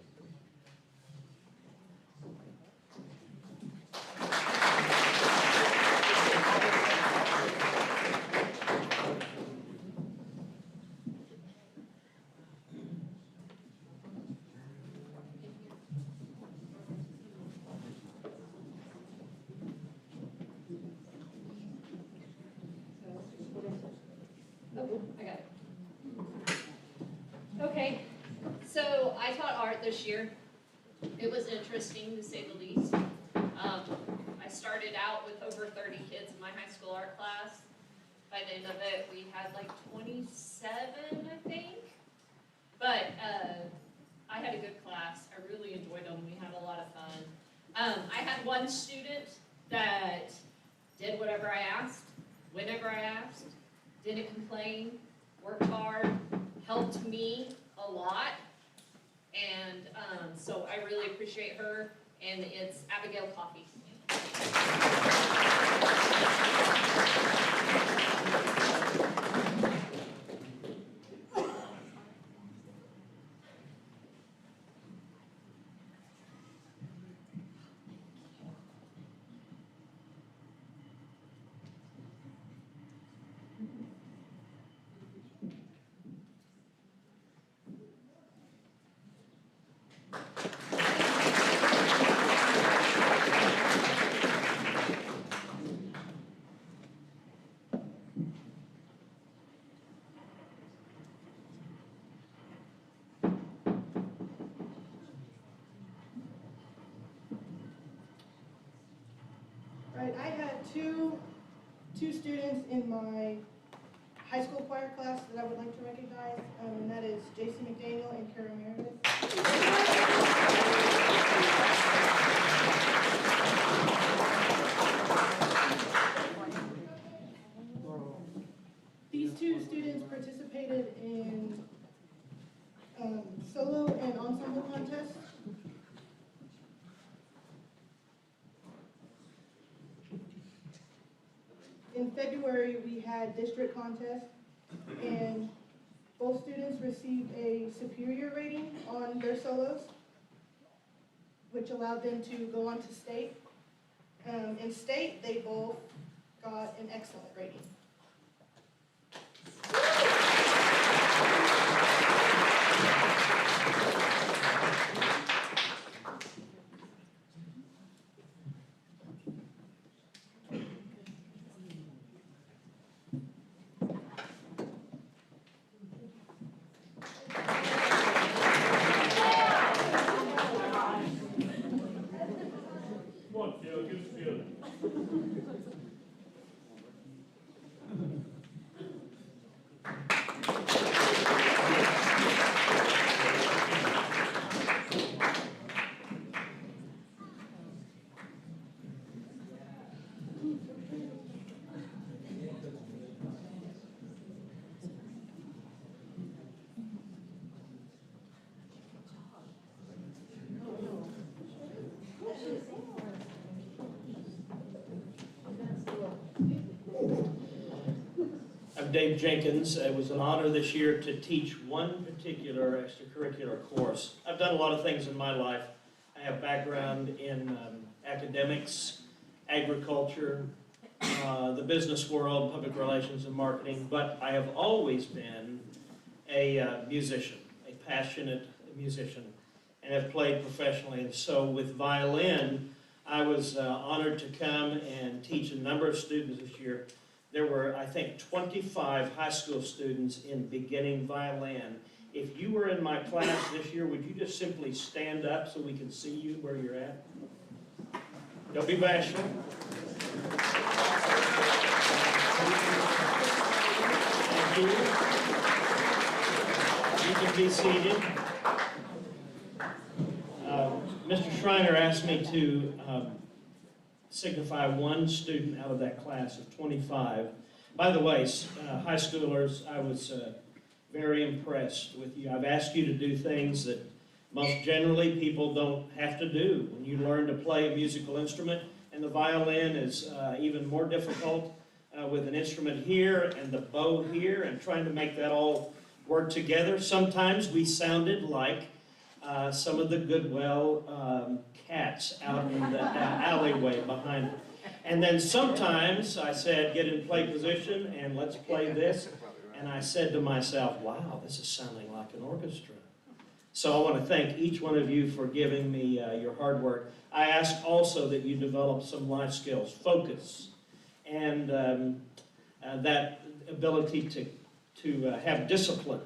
Oh, I got it. Okay, so I taught art this year. It was interesting, to say the least. I started out with over 30 kids in my high school art class. By the end of it, we had like 27, I think. But I had a good class. I really enjoyed them. We had a lot of fun. I had one student that did whatever I asked, whenever I asked, didn't complain, worked hard, helped me a lot. And so I really appreciate her, and it's Abigail Coffey. Right, I had two students in my high school choir class that I would like to recognize, and that is J.C. McDaniel and Kara Meredith. These two students participated in solo and ensemble contests. In February, we had district contests, and both students received a superior rating on their solos, which allowed them to go on to state. In state, they both got an excellent rating. Dave Jenkins. It was an honor this year to teach one particular extracurricular course. I've done a lot of things in my life. I have background in academics, agriculture, the business world, public relations and marketing, but I have always been a musician, a passionate musician, and have played professionally. And so with violin, I was honored to come and teach a number of students this year. There were, I think, 25 high school students in beginning violin. If you were in my class this year, would you just simply stand up so we can see you where you're at? Don't be bashful. Thank you. You can be seated. Mr. Schreiner asked me to signify one student out of that class of 25. By the way, high schoolers, I was very impressed with you. I've asked you to do things that most generally people don't have to do. When you learn to play a musical instrument, and the violin is even more difficult with an instrument here and the bow here, and trying to make that all work together. Sometimes we sounded like some of the Goodwell cats out in the alleyway behind it. And then sometimes I said, get in play position and let's play this. And I said to myself, wow, this is sounding like an orchestra. So I want to thank each one of you for giving me your hard work. I ask also that you develop some life skills, focus, and that ability to have discipline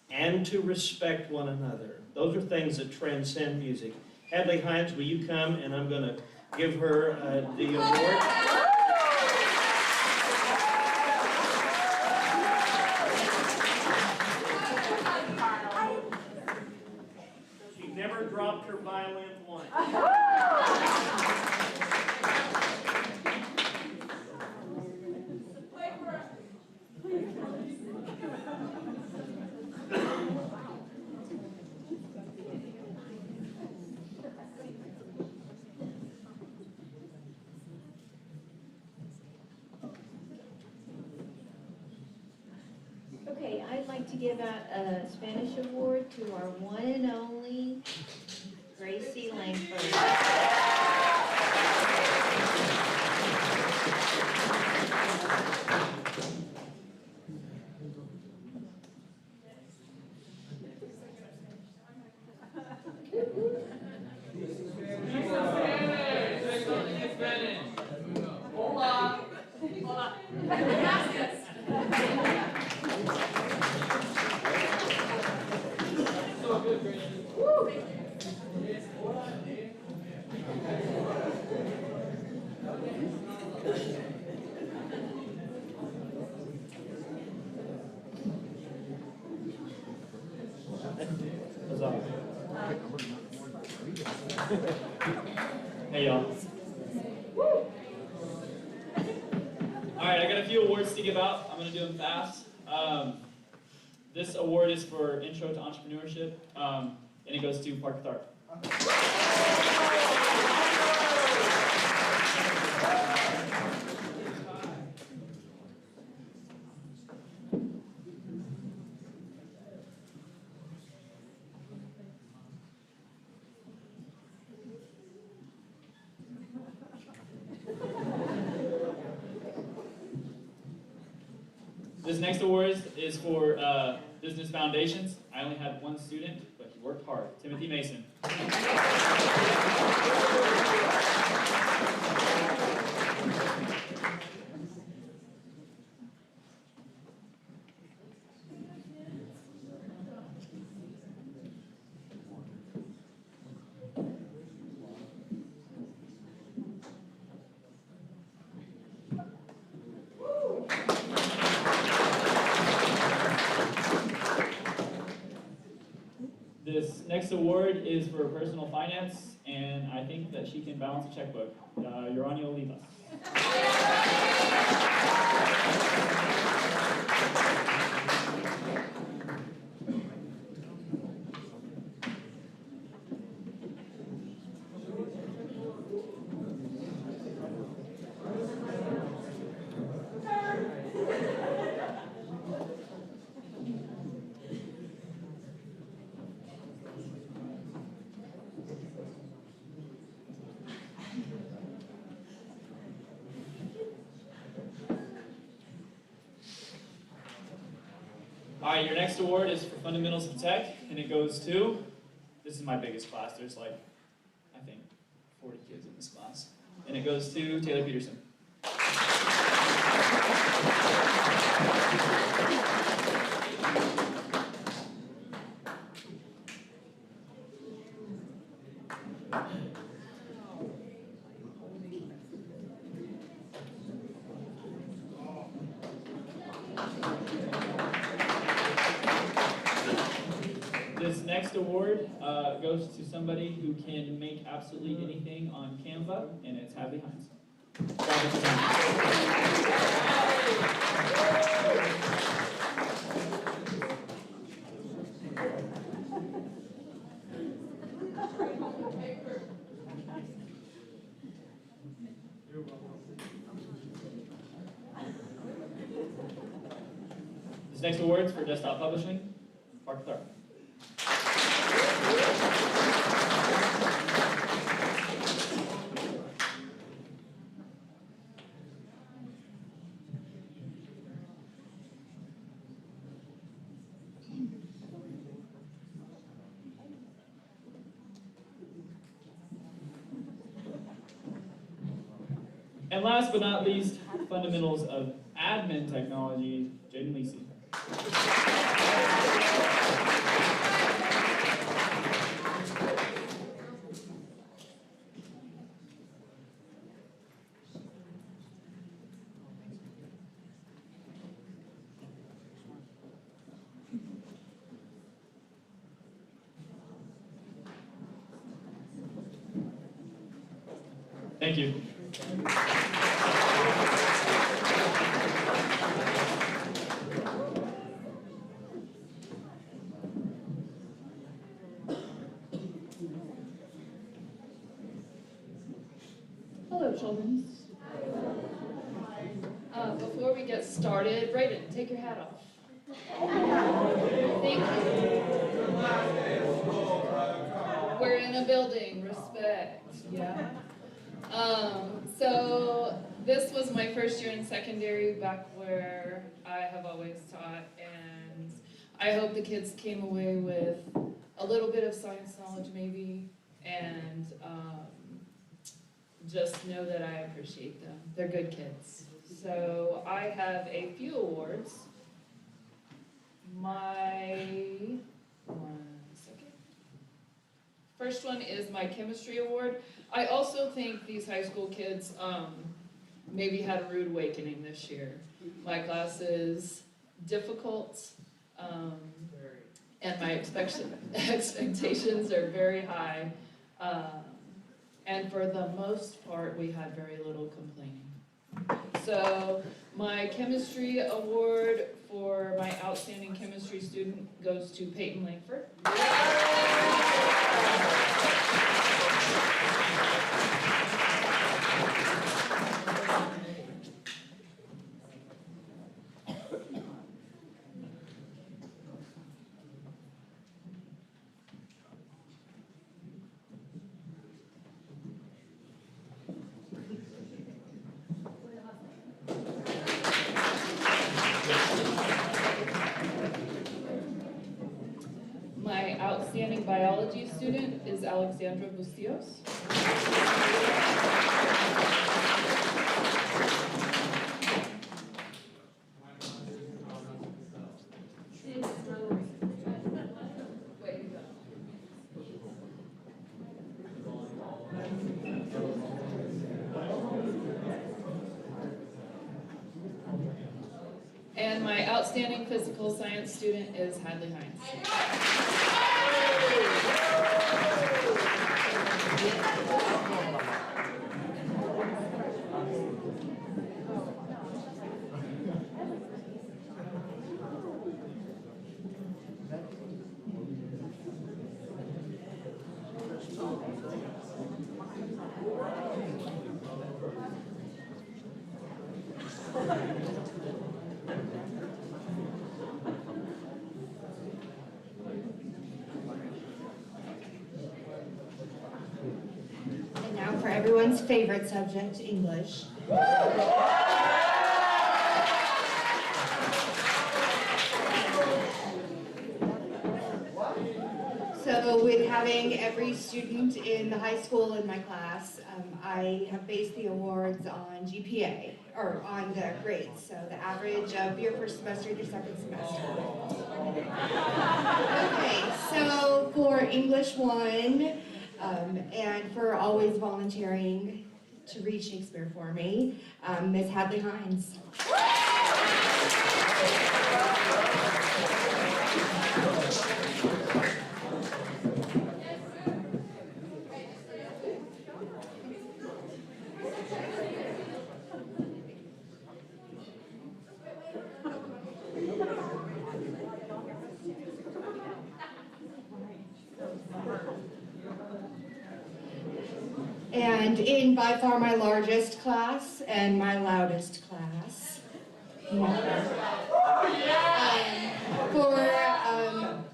and to respect one another. Those are things that transcend music. Hadley Hines, will you come? And I'm going to give her the award. She never dropped her violin once. Okay, I'd like to give out a Spanish award to our one and only Gracie Langford. Hey, y'all. All right, I got a few awards to give out. I'm going to do them fast. This award is for Intro to Entrepreneurship, and it goes to Park with Art. This next award is for Business Foundations. I only had one student, but he worked hard. Timothy Mason. This next award is for personal finance, and I think that she can balance a checkbook. Urania Olivas. All right, your next award is for Fundamentals of Tech, and it goes to, this is my biggest class, there's like, I think, 40 kids in this class. And it goes to Taylor Peterson. This next award goes to somebody who can make absolutely anything on Canva, and it's Hadley Hines. This next award is for Desktop Publishing, Mark Clark. And last but not least, fundamentals of admin technology, Jaden Lisi. Thank you. Hello, children. Before we get started, Brayden, take your hat off. Thank you. We're in a building, respect, yeah. So this was my first year in secondary, back where I have always taught, and I hope the kids came away with a little bit of science knowledge maybe, and just know that I appreciate them. They're good kids. So I have a few awards. First one is my chemistry award. I also think these high school kids maybe had a rude awakening this year. My class is difficult, and my expectations are very high. And for the most part, we had very little complaining. So my chemistry award for my outstanding chemistry student goes to Peyton Langford. My outstanding biology student is Alexandra Bustillos. And my outstanding physical science student is Hadley Hines. And now for everyone's favorite subject, English. having every student in the high school in my class. I have based the awards on GPA, or on the grades, so the average of your first semester and your second semester. Okay, so for English 1, and for always volunteering to read Shakespeare for me, Ms. Hadley Hines. And in by far my largest class and my loudest class, for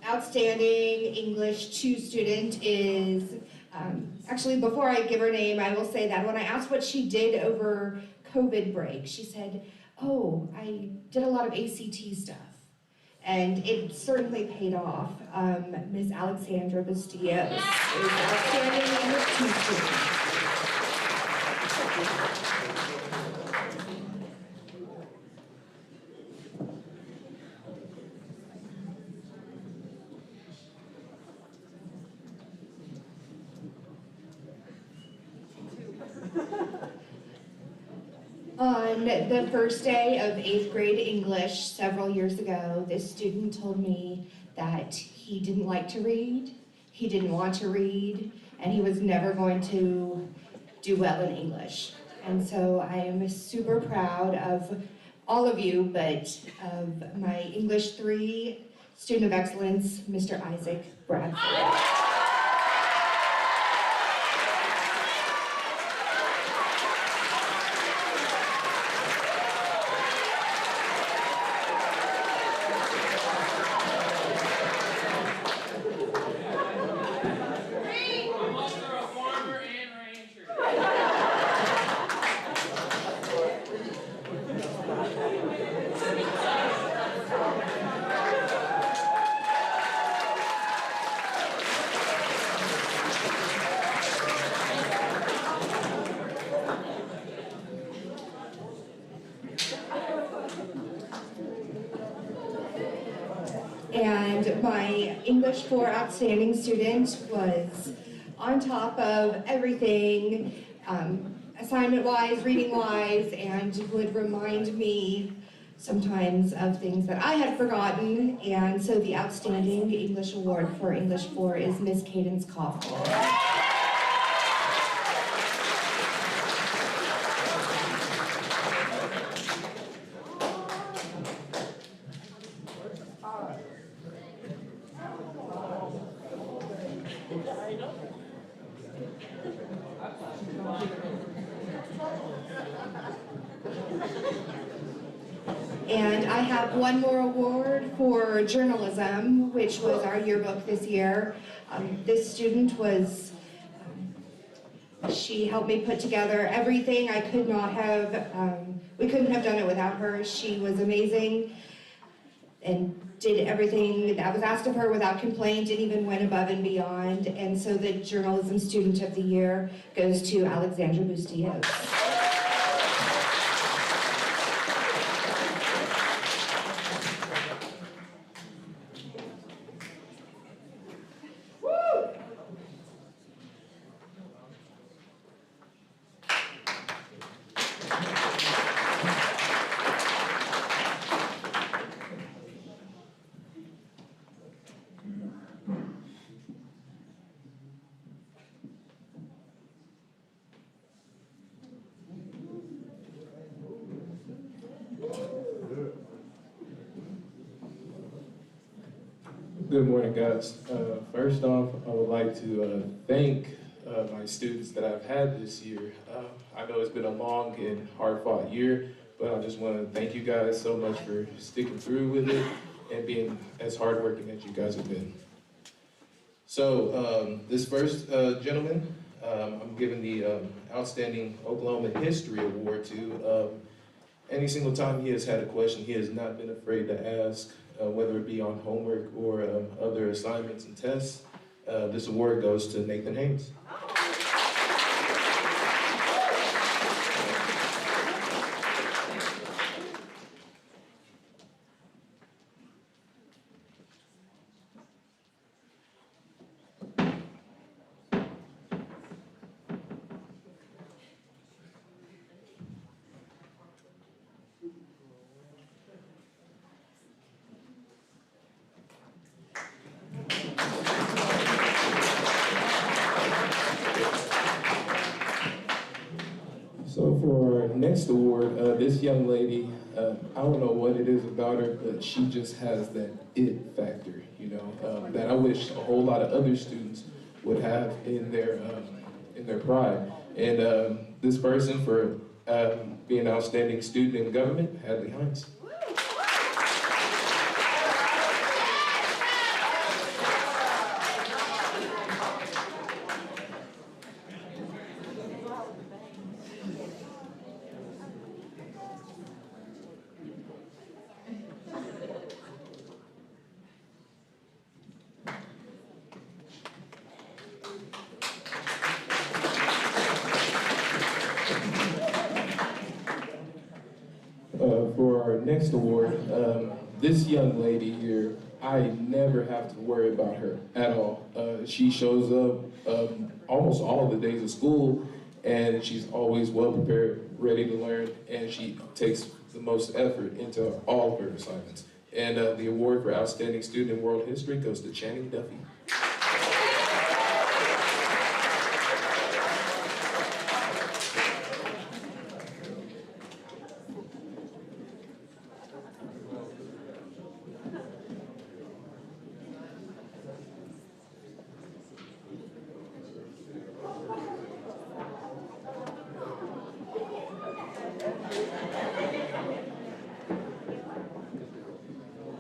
outstanding English 2 student is, actually before I give her name, I will say that when I asked what she did over COVID break, she said, oh, I did a lot of ACT stuff. And it certainly paid off. Ms. Alexandra Bustillos is outstanding English 2 student. On the first day of 8th grade English several years ago, this student told me that he didn't like to read, he didn't want to read, and he was never going to do well in English. And so I am super proud of all of you, but of my English 3 student of excellence, Mr. Isaac Bradford. And my English 4 outstanding student was on top of everything, assignment-wise, reading-wise, and would remind me sometimes of things that I had forgotten. And so the outstanding English award for English 4 is Miss Cadence Kaufman. And I have one more award for journalism, which was our yearbook this year. This student was, she helped me put together everything. I could not have, we couldn't have done it without her. She was amazing and did everything that was asked of her without complaint and even went above and beyond. And so the Journalism Student of the Year goes to Alexandra Bustillos. Good morning, guys. First off, I would like to thank my students that I've had this year. I know it's been a long and hard-fought year, but I just want to thank you guys so much for sticking through with it and being as hardworking as you guys have been. So this first gentleman, I'm giving the Outstanding Oklahoma History Award to. Any single time he has had a question, he has not been afraid to ask, whether it be on homework or other assignments and tests. This award goes to Nathan Haynes. So for our next award, this young lady, I don't know what it is about her, but she just has that it factor, you know, that I wish a whole lot of other students would have in their pride. And this person for being an outstanding student in government, Hadley Hines. For our next award, this young lady here, I never have to worry about her at all. She shows up almost all of the days of school, and she's always well prepared, ready to learn, and she takes the most effort into all of her assignments. And the award for Outstanding Student in World History goes to Channing Duffy.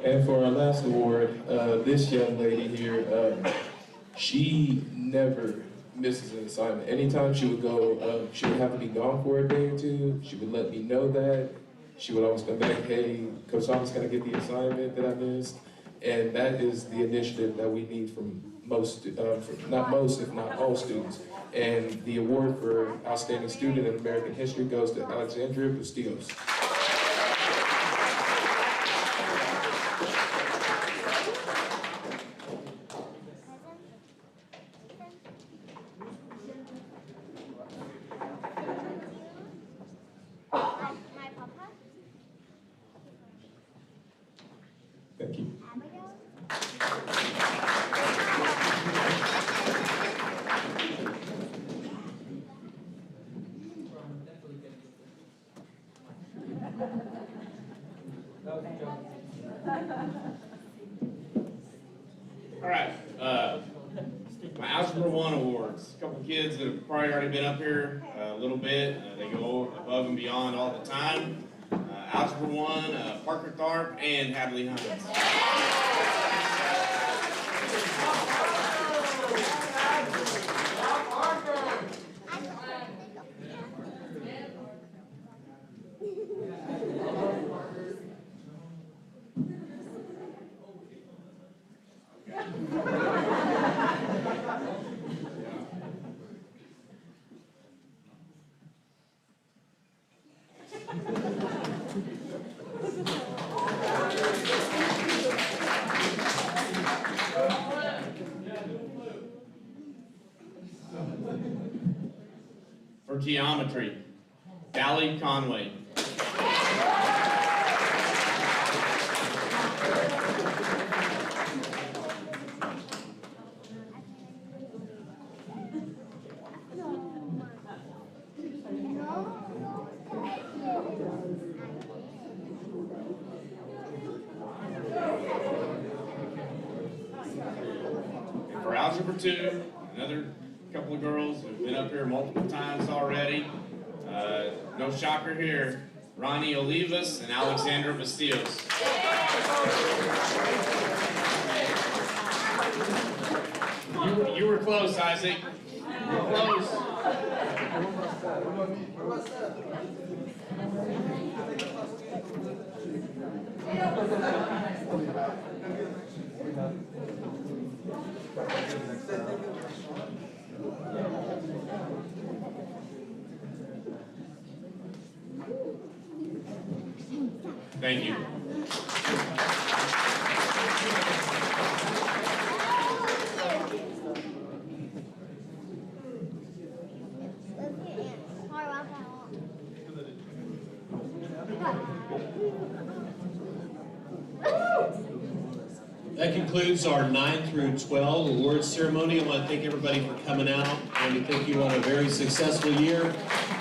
And for our last award, this young lady here, she never misses an assignment. Anytime she would go, she would have to be gone for a day or two. she would let me know that. She would always come back, hey, Coach Thomas, can I get the assignment that I missed? And that is the initiative that we need from most, not most, if not all students. And the award for Outstanding Student in American History goes to Alexandria Bustillos. Thank you. All right, my Algebra 1 awards. A couple kids that have probably already been up here a little bit. They go above and beyond all the time. Algebra 1, Parker Tharp and Hadley Hines. For geometry, Callie Conway. For Algebra 2, another couple of girls who've been up here multiple times already. No shocker here, Ronnie Olivas and Alexandra Bastillos. You were close, Isaac. You were close. Thank you. That concludes our 9 through 12 awards ceremony. I want to thank everybody for coming out. I want to thank you on a very successful year.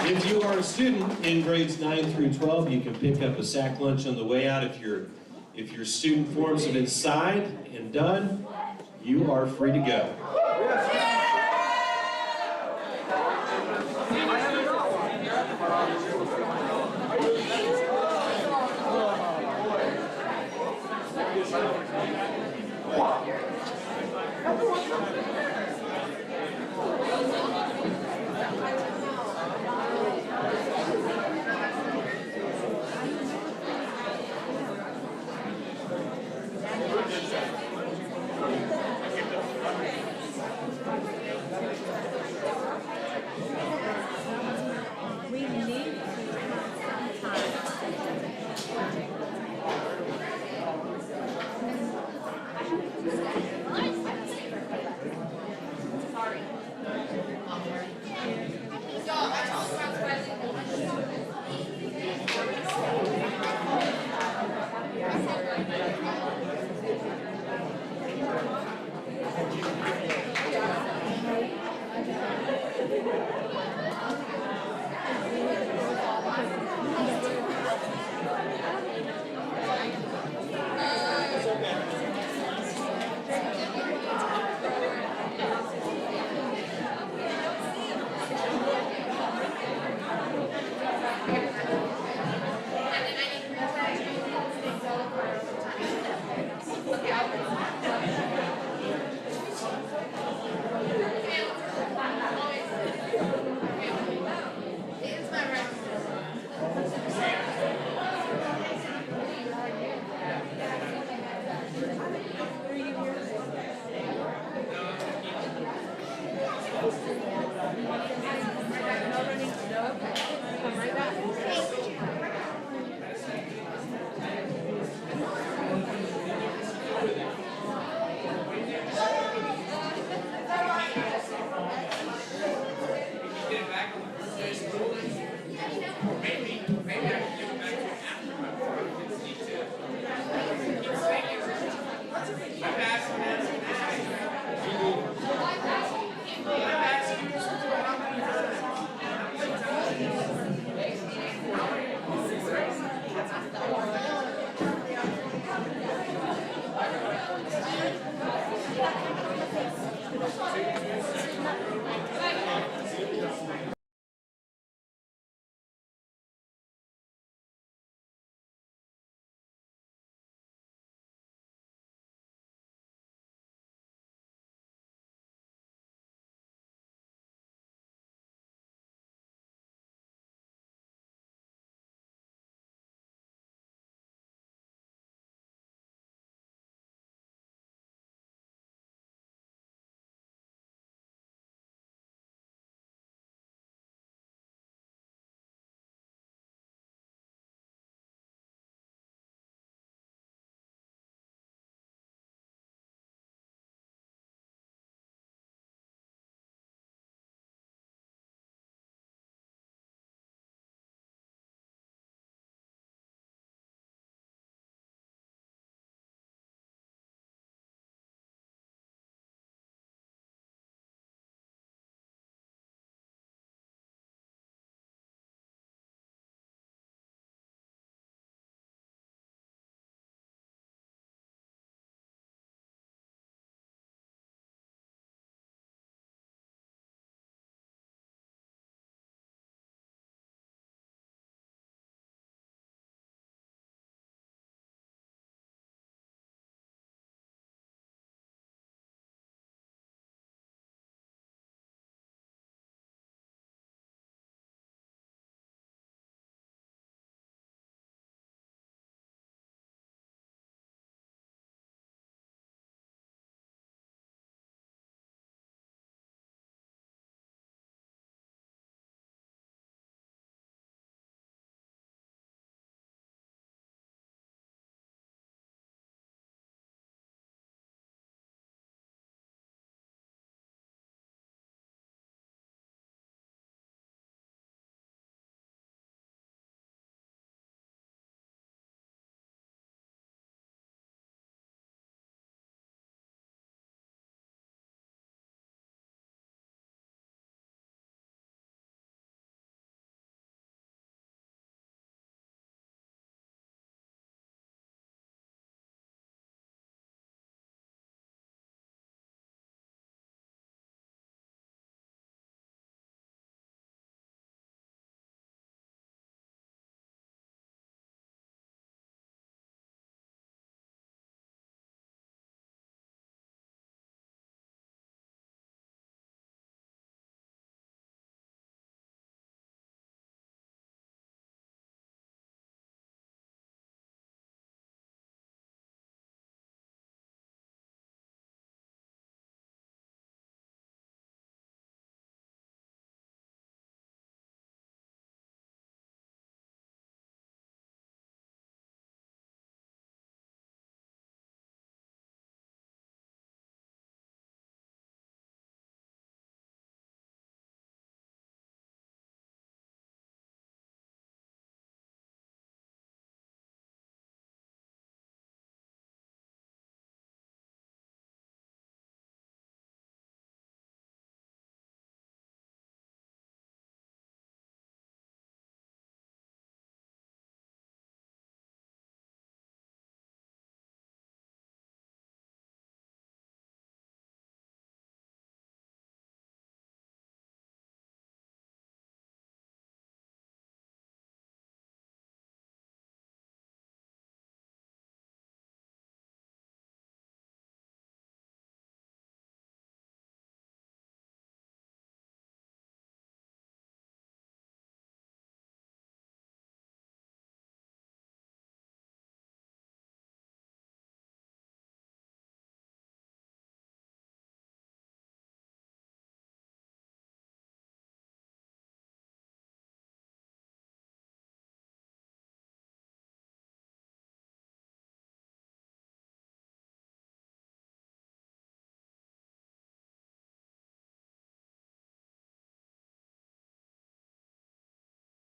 If you are a student in grades 9 through 12, you can pick up a sack lunch on the way out. If your student forms have been signed and done, you are free to go.